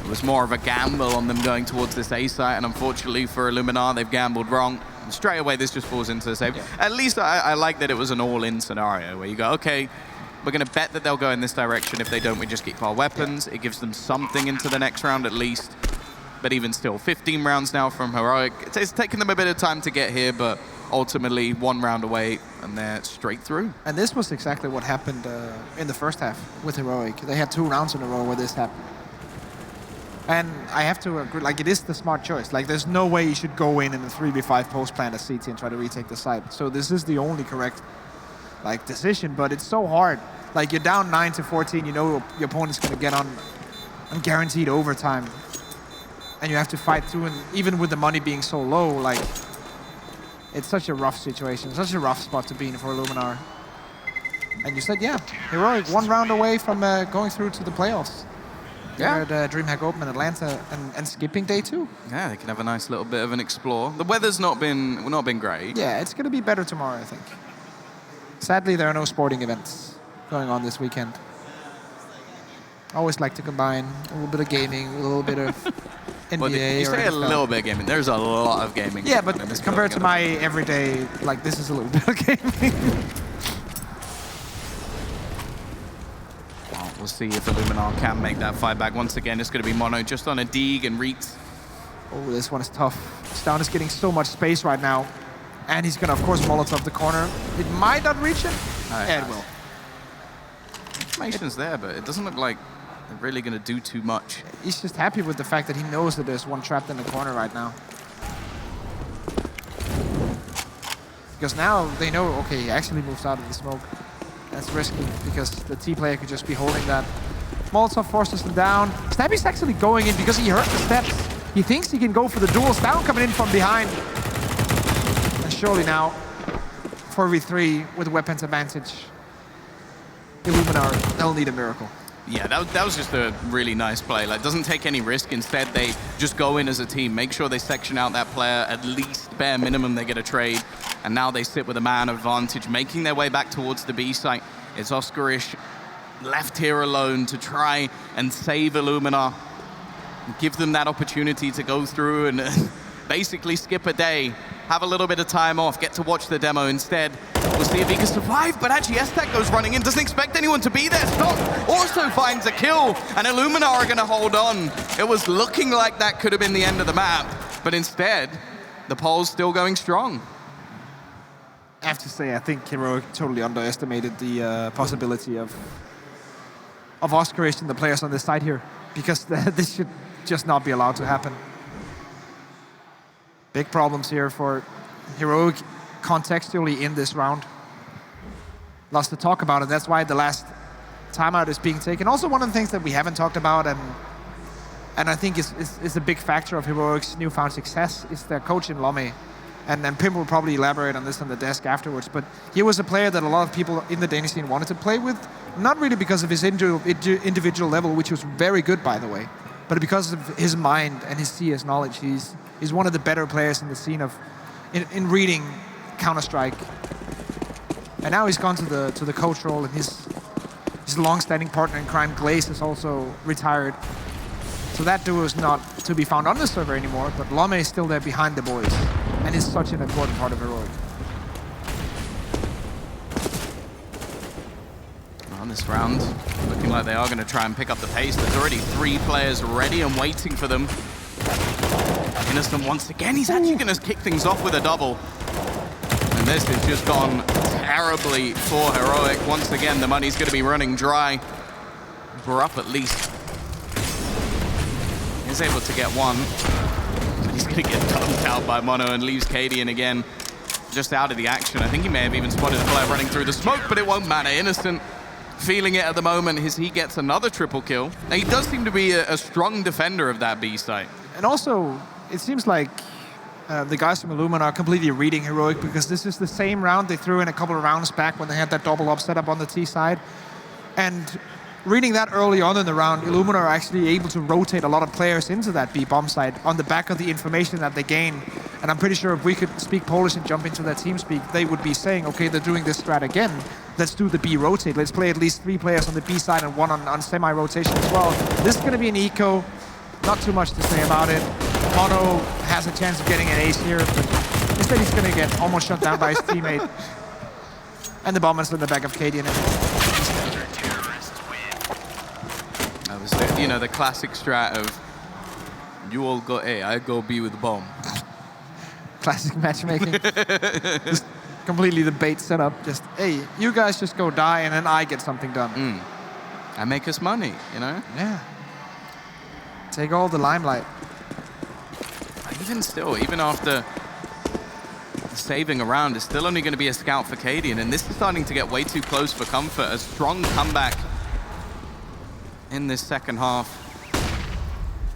It was more of a gamble on them going towards this A site, and unfortunately for Illuminar, they've gambled wrong. And straight away, this just falls into the save. Yeah. At least I like that it was an all-in scenario where you go, okay, we're going to bet that they'll go in this direction. If they don't, we just keep our weapons. Yeah. It gives them something into the next round at least. But even still, 15 rounds now from Heroic. It's taken them a bit of time to get here, but ultimately 1 round away, and they're straight through. And this was exactly what happened in the first half with Heroic. They had 2 rounds in a row where this happened. And I have to agree, like, it is the smart choice. Like, there's no way you should go in a 3v5 post plan as CT and try to retake the site. So this is the only correct, like, decision, but it's so hard. Like, you're down 9-14, you know your opponent's gonna get on guaranteed overtime. And you have to fight through, and even with the money being so low, like, it's such a rough situation, such a rough spot to be in for Illuminar. And you said, yeah, Heroic 1 round away from going through to the playoffs. Yeah. They're at DreamHack Open in Atlanta and skipping day 2. Yeah, they can have a nice little bit of an explore. The weather's not been great. Yeah, it's going to be better tomorrow, I think. Sadly, there are no sporting events going on this weekend. I always like to combine a little bit of gaming, a little bit of NBA. Well, you say a little bit of gaming. There's a lot of gaming. Yeah, but compared to my everyday, like, this is a little bit of gaming. Well, we'll see if Illuminar can make that fight back. Once again, it's going to be mono just on a Deeg and Reeks. Oh, this one is tough. Stown is getting so much space right now. And he's going to, of course, Molotov the corner. It might not reach him. Yeah, it will. Information's there, but it doesn't look like they're really going to do too much. He's just happy with the fact that he knows that there's one trapped in the corner right now. Because now they know, okay, he actually moves out of the smoke. That's risky, because the T player could just be holding that. Molotov forces him down. Snappy's actually going in because he heard the steps. He thinks he can go for the duel. Stown coming in from behind. And surely now, 4v3 with weapons advantage. Illuminar, they'll need a miracle. Yeah, that was just a really nice play. Like, doesn't take any risk. Instead, they just go in as a team, make sure they section out that player, at least bare minimum they get a trade. And now they sit with a man advantage, making their way back towards the B site. It's Oscarish left here alone to try and save Illuminar. Give them that opportunity to go through and basically skip a day, have a little bit of time off, get to watch the demo instead. We'll see if he can survive, but actually S-Tech goes running in, doesn't expect anyone to be there. Stop also finds a kill, and Illuminar are gonna hold on. It was looking like that could have been the end of the map, but instead, the poll's still going strong. I have to say, I think Heroic totally underestimated the possibility of Oscarish and the players on this side here, because this should just not be allowed to happen. Big problems here for Heroic contextually in this round. Lots to talk about, and that's why the last timeout is being taken. Also, one of the things that we haven't talked about, and I think is a big factor of Heroic's newfound success, is their coach in Lome. And Pim will probably elaborate on this on the desk afterwards, but he was a player that a lot of people in the Danish scene wanted to play with, not really because of his individual level, which was very good, by the way, but because of his mind and his CS knowledge. He's one of the better players in the scene in reading Counter-Strike. And now he's gone to the coach role, and his long-standing partner in crime, Glaze, is also retired. So that duo is not to be found on the server anymore, but Lome is still there behind the boys, and is such an important part of Heroic. On this round, looking like they are going to try and pick up the pace. There's already 3 players ready and waiting for them. Innocent once again, he's actually going to kick things off with a double. And this has just gone terribly for Heroic. Once again, the money's going to be running dry. We're up at least. He's able to get one, but he's going to get dunked out by Mono and leaves Cadian again just out of the action. I think he may have even spotted a player running through the smoke, but it won't matter. Innocent feeling it at the moment as he gets another triple kill. Now, he does seem to be a strong defender of that B site. And also, it seems like the guys from Illuminar are completely reading Heroic, because this is the same round they threw in a couple of rounds back when they had that double up setup on the T side. And reading that early on in the round, Illuminar are actually able to rotate a lot of players into that B bomb site on the back of the information that they gain. And I'm pretty sure if we could speak Polish and jump into that team speak, they would be saying, okay, they're doing this strat again. Let's do the B rotate. Let's play at least 3 players on the B side and 1 on semi-rotation as well. This is going to be an eco. Not too much to say about it. Mono has a chance of getting an ace here, but instead he's going to get almost shut down by his teammate. And the bomb is in the back of Cadian. That was the, you know, the classic strat of you all go A, I go B with the bomb. Classic matchmaking. Just completely the bait setup. Just, hey, you guys just go die and then I get something done. And make us money, you know? Yeah. Take all the limelight. Even still, even after saving around, it's still only going to be a scout for Cadian, and this is starting to get way too close for comfort. A strong comeback in this second half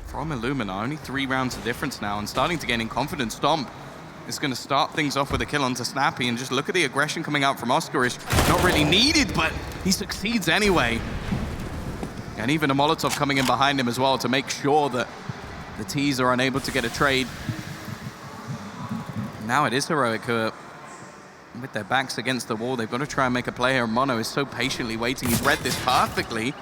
from Illuminar. Only 3 rounds of difference now, and starting to gain in confidence. Stomp is going to start things off with a kill onto Snappy, and just look at the aggression coming out from Oscarish. Not really needed, but he succeeds anyway. And even a Molotov coming in behind him as well to make sure that the T's are unable to get a trade. Now it is Heroic who are with their backs against the wall. They've got to try and make a play here. Mono is so patiently waiting. He's read this perfectly,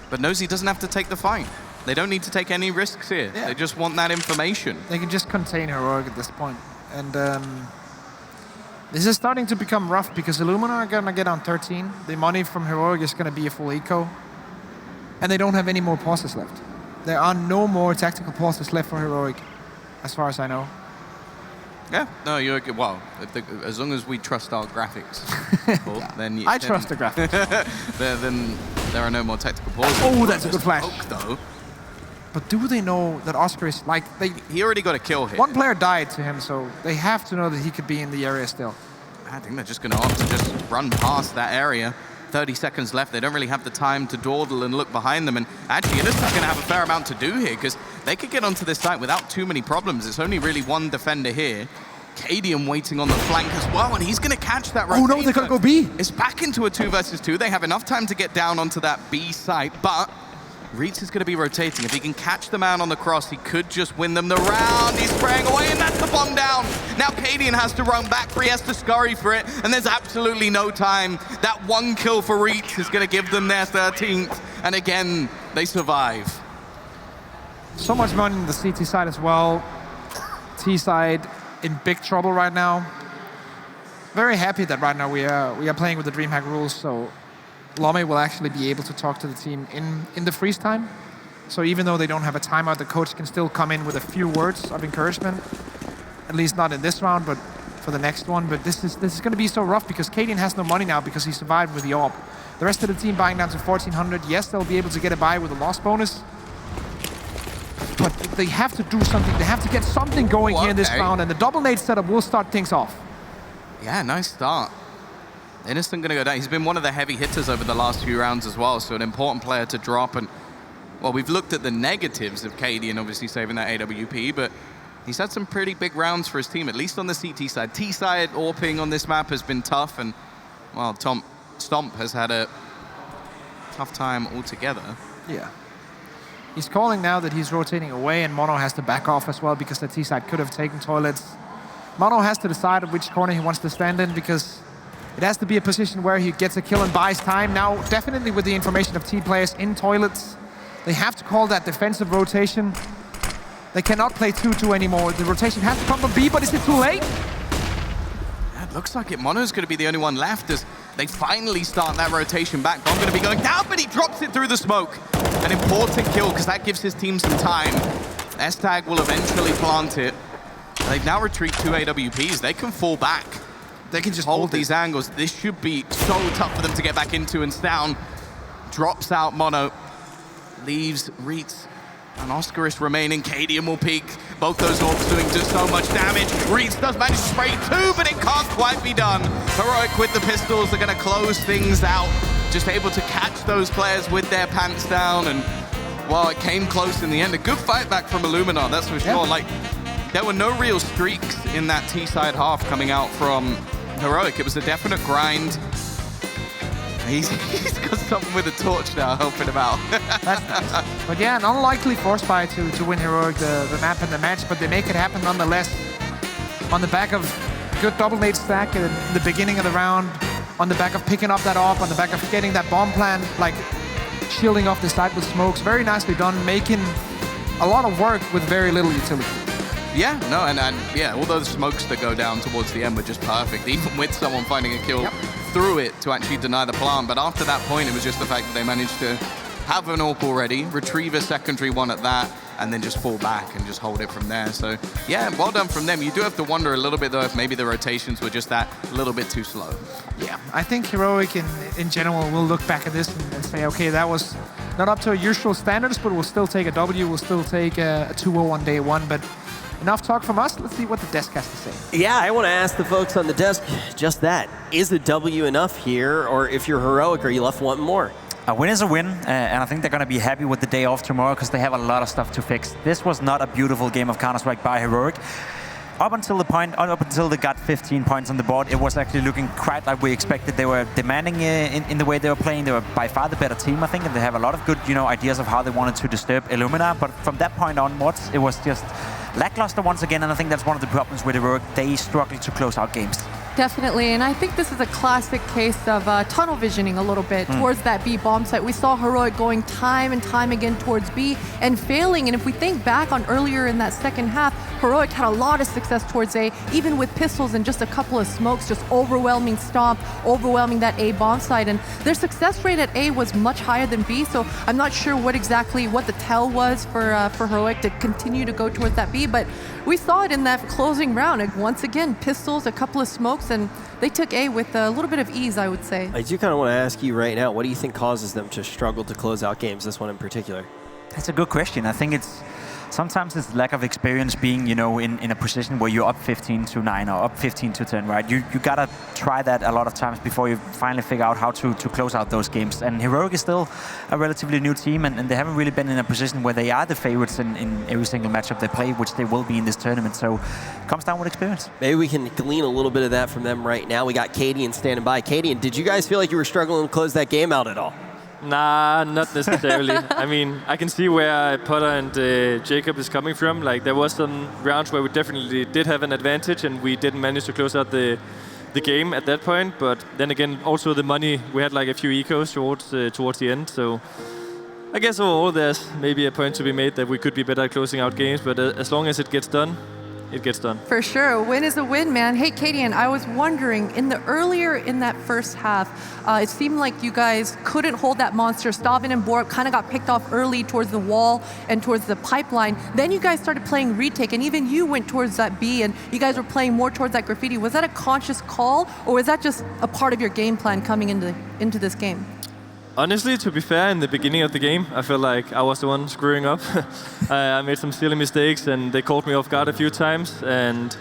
but knows he doesn't have to take the fight. They don't need to take any risks here. Yeah. They just want that information. They can just contain Heroic at this point. And this is starting to become rough because Illuminar are going to get on 13. The money from Heroic is going to be a full eco. And they don't have any more pauses left. There are no more tactical pauses left for Heroic, as far as I know. Yeah, no, you're well. As long as we trust our graphics, cool, yeah. then I trust the graphics. then there are no more tactical pauses. Oh, that's a good flash. Though. But do they know that Oscar is like He already got a kill here. One player died to him, so they have to know that he could be in the area still. I think they're just going to opt to just run past that area. 30 seconds left. They don't really have the time to dawdle and look behind them. And actually, Innocent's going to have a fair amount to do here because they could get onto this site without too many problems. It's only really one defender here. Cadian waiting on the flank as well, and he's going to catch that rotation. Oh no, they're going to go B. It's back into a 2 versus 2. They have enough time to get down onto that B site, but Reitz is going to be rotating. If he can catch the man on the cross, he could just win them the round. He's spraying away, and that's the bomb down. Now Cadian has to run back, he has to scurry for it, and there's absolutely no time. That 1 kill for Reitz is going to give them their 13th, and again, they survive. So much money on the CT side as well. T side in big trouble right now. Very happy that right now we are playing with the DreamHack rules, so Lome will actually be able to talk to the team in the freeze time. So even though they don't have a timeout, the coach can still come in with a few words of encouragement. At least not in this round, but for the next one. But this is going to be so rough because Cadian has no money now because he survived with the AWP. The rest of the team buying down to 1,400. Yes, they'll be able to get a buy with a loss bonus. But they have to do something. They have to get something going here in this round, and the double nade setup will start things off. Yeah, nice start. Innocent going to go down. He's been one of the heavy hitters over the last few rounds as well, so an important player to drop. And well, we've looked at the negatives of Cadian obviously saving that AWP, but he's had some pretty big rounds for his team, at least on the CT side. T side AWPing on this map has been tough, and well, Stomp has had a tough time altogether. Yeah. He's calling now that he's rotating away, and Mono has to back off as well because the T side could have taken toilets. Mono has to decide which corner he wants to stand in because it has to be a position where he gets a kill and buys time. Now, definitely with the information of T players in toilets, they have to call that defensive rotation. They cannot play 2-2 anymore. The rotation has to come from B, but is it too late? Yeah, it looks like it. Mono's going to be the only one left as they finally start that rotation back. Bomb going to be going down, but he drops it through the smoke. An important kill because that gives his team some time. S-Tag will eventually plant it. They've now retrieved 2 AWPs. They can fall back. They can just Hold these angles. This should be so tough for them to get back into, and Down drops out Mono. Leaves Reitz and Oscaris remaining. Cadian will peek. Both those orcs doing just so much damage. Reitz does manage to spray 2, but it can't quite be done. Heroic with the pistols are going to close things out. Just able to catch those players with their pants down, and well, it came close in the end. A good fight back from Illuminar, that's for sure. Like, there were no real streaks in that T-side half coming out from Heroic. It was a definite grind. He's got someone with a torch now helping him out. But yeah, an unlikely force buy to win Heroic the map and the match, but they make it happen nonetheless. On the back of good double nade stack in the beginning of the round, on the back of picking up that off, on the back of getting that bomb plan, like shielding off the side with smokes. Very nicely done, making a lot of work with very little utility. Yeah, no, and yeah, all those smokes that go down towards the end were just perfect, even with someone finding a kill through it to actually deny the plant. But after that point, it was just the fact that they managed to have an AWP already, retrieve a secondary one at that, and then just fall back and just hold it from there. So yeah, well done from them. You do have to wonder a little bit though if maybe the rotations were just that little bit too slow. Yeah, I think Heroic in general will look back at this and say, okay, that was not up to our usual standards, but we'll still take a W, we'll still take a 2-0 on day one. But enough talk from us. Let's see what the desk has to say. Yeah, I want to ask the folks on the desk just that. Is a W enough here, or if you're Heroic, are you left wanting more? A win is a win, and I think they're going to be happy with the day off tomorrow because they have a lot of stuff to fix. This was not a beautiful game of Counter-Strike by Heroic. Up until they got 15 points on the board, it was actually looking quite like we expected. They were demanding in the way they were playing. They were by far the better team, I think, and they have a lot of good, ideas of how they wanted to disturb Illuminar. But from that point onwards, it was just lackluster once again, and I think that's one of the problems with Heroic. They struggle to close out games. Definitely, and I think this is a classic case of tunnel visioning a little bit towards that B bomb site. We saw Heroic going time and time again towards B and failing, and if we think back on earlier in that second half, Heroic had a lot of success towards A, even with pistols and just a couple of smokes, just overwhelming stomp, overwhelming that A bomb site, and their success rate at A was much higher than B, so I'm not sure what the tell was for Heroic to continue to go towards that B, but we saw it in that closing round. Once again, pistols, a couple of smokes, and they took A with a little bit of ease, I would say. I do kind of want to ask you right now, what do you think causes them to struggle to close out games, this one in particular? That's a good question. I think sometimes it's lack of experience being, in a position where you're up 15-9 or up 15-10, right? You gotta try that a lot of times before you finally figure out how to close out those games. And Heroic is still a relatively new team, and they haven't really been in a position where they are the favorites in every single matchup they play, which they will be in this tournament. So it comes down with experience. Maybe we can glean a little bit of that from them right now. We got Cadian standing by. Cadian, did you guys feel like you were struggling to close that game out at all? Nah, not necessarily. I mean, I can see where Potter and Jacob is coming from. Like, there was some rounds where we definitely did have an advantage and we didn't manage to close out the game at that point. But then again, also the money, we had like a few ecos towards the end. So I guess overall there's maybe a point to be made that we could be better at closing out games. But as long as it gets done, it gets done. For sure. A win is a win, man. Hey, Cadian, I was wondering, earlier in that first half, it seemed like you guys couldn't hold that monster. Stavin and Borg kind of got picked off early towards the wall and towards the pipeline. Then you guys started playing retake, and even you went towards that B, and you guys were playing more towards that graffiti. Was that a conscious call, or was that just a part of your game plan coming into this game? Honestly, to be fair, in the beginning of the game, I felt like I was the one screwing up. I made some silly mistakes, and they caught me off guard a few times. And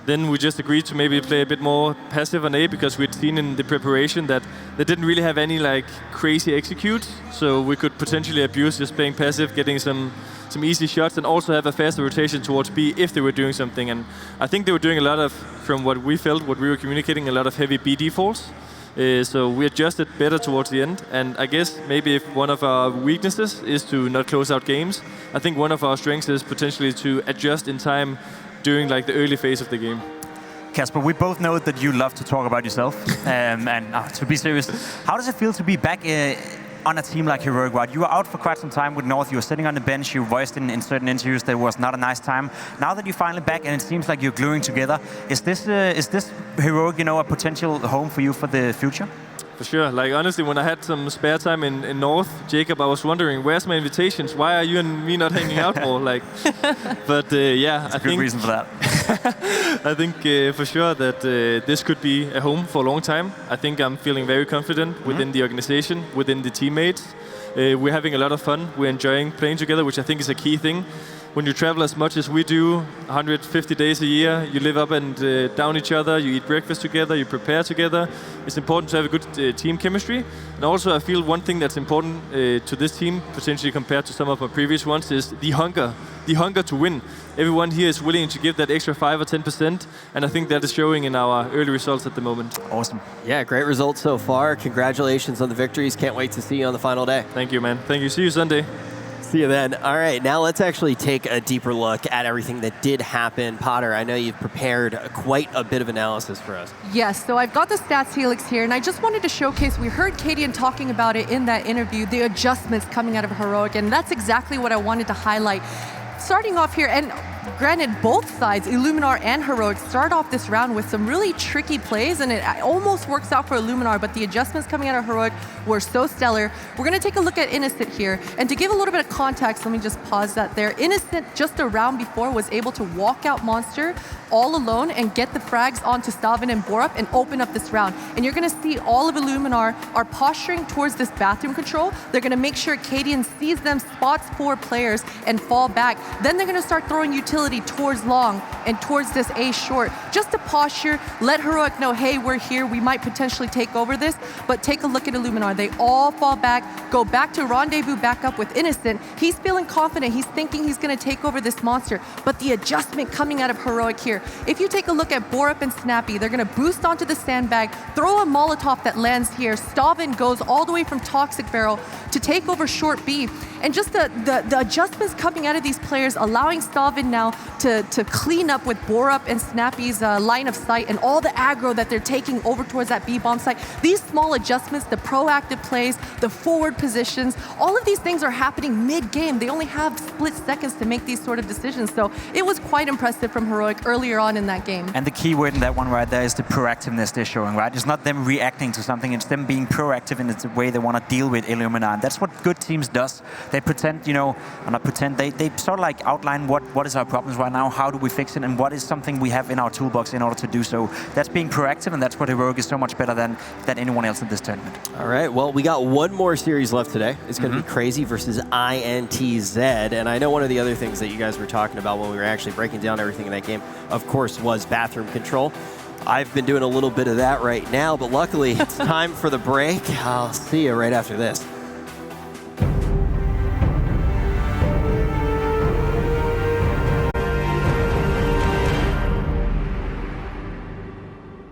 then we just agreed to maybe play a bit more passive on A, because we'd seen in the preparation that they didn't really have any like crazy executes. So we could potentially abuse just playing passive, getting some easy shots, and also have a faster rotation towards B if they were doing something. And I think they were doing a lot of, from what we felt, what we were communicating, a lot of heavy B defaults. So we adjusted better towards the end, and I guess maybe if one of our weaknesses is to not close out games, I think one of our strengths is potentially to adjust in time during like the early phase of the game. Kasper, we both know that you love to talk about yourself, and to be serious, how does it feel to be back on a team like Heroic, right? You were out for quite some time with North, you were sitting on the bench, you voiced in certain interviews that it was not a nice time. Now that you're finally back and it seems like you're gluing together, is this Heroic, a potential home for you for the future? for sure. Like, honestly, when I had some spare time in North, Jacob, I was wondering, where's my invitations? Why are you and me not hanging out more? Like, but yeah, That's a good reason for that. I think for sure that this could be a home for a long time. I think I'm feeling very confident within the organization, within the teammates. We're having a lot of fun. We're enjoying playing together, which I think is a key thing. When you travel as much as we do, 150 days a year, you live up and down each other, you eat breakfast together, you prepare together. It's important to have a good team chemistry. And also I feel one thing that's important to this team, potentially compared to some of my previous ones, is the hunger to win. Everyone here is willing to give that extra 5 or 10%, and I think that is showing in our early results at the moment. Awesome. Yeah, great results so far. Congratulations on the victories. Can't wait to see you on the final day. Thank you, man. Thank you. See you Sunday. See you then. All right, now let's actually take a deeper look at everything that did happen. Potter, I know you've prepared quite a bit of analysis for us. Yes, so I've got the stats helix here, and I just wanted to showcase, we heard Cadian talking about it in that interview, the adjustments coming out of Heroic, and that's exactly what I wanted to highlight. Starting off here, and granted, both sides, Illuminar and Heroic, start off this round with some really tricky plays, and it almost works out for Illuminar, but the adjustments coming out of Heroic were so stellar. We're going to take a look at Innocent here, and to give a little bit of context, let me just pause that there. Innocent, just a round before, was able to walk out Monster all alone and get the frags onto Stavin and Borup and open up this round. And you're going to see all of Illuminar are posturing towards this bathroom control. They're going to make sure Cadian sees them, spots 4 players, and fall back. Then they're going to start throwing utility towards long and towards this A short, just to posture, let Heroic know, hey, we're here, we might potentially take over this. But take a look at Illuminar. They all fall back, go back to rendezvous back up with Innocent. He's feeling confident. He's thinking he's going to take over this monster. But the adjustment coming out of Heroic here, if you take a look at Borup and Snappy, they're going to boost onto the sandbag, throw a Molotov that lands here. Stavin goes all the way from Toxic Barrel to take over short B. And just the adjustments coming out of these players, allowing Stavin now to clean up with Borup and Snappy's line of sight and all the aggro that they're taking over towards that B-bomb site. These small adjustments, the proactive plays, the forward positions, all of these things are happening mid-game. They only have split seconds to make these sort of decisions. So it was quite impressive from Heroic earlier on in that game. And the key word in that one right there is the proactiveness they're showing, right? It's not them reacting to something, it's them being proactive in the way they want to deal with Illuminar. And that's what good teams does. They pretend, you know, or not pretend, they sort of like outline what is our problems right now, how do we fix it, and what is something we have in our toolbox in order to do so. That's being proactive, and that's what Heroic is so much better than anyone else in this tournament. All right, well, we got one more series left today. It's going to be Crazy versus INTZ, and I know one of the other things that you guys were talking about when we were actually breaking down everything in that game, of course, was bathroom control. I've been doing a little bit of that right now, but luckily it's time for the break. I'll see you right after this.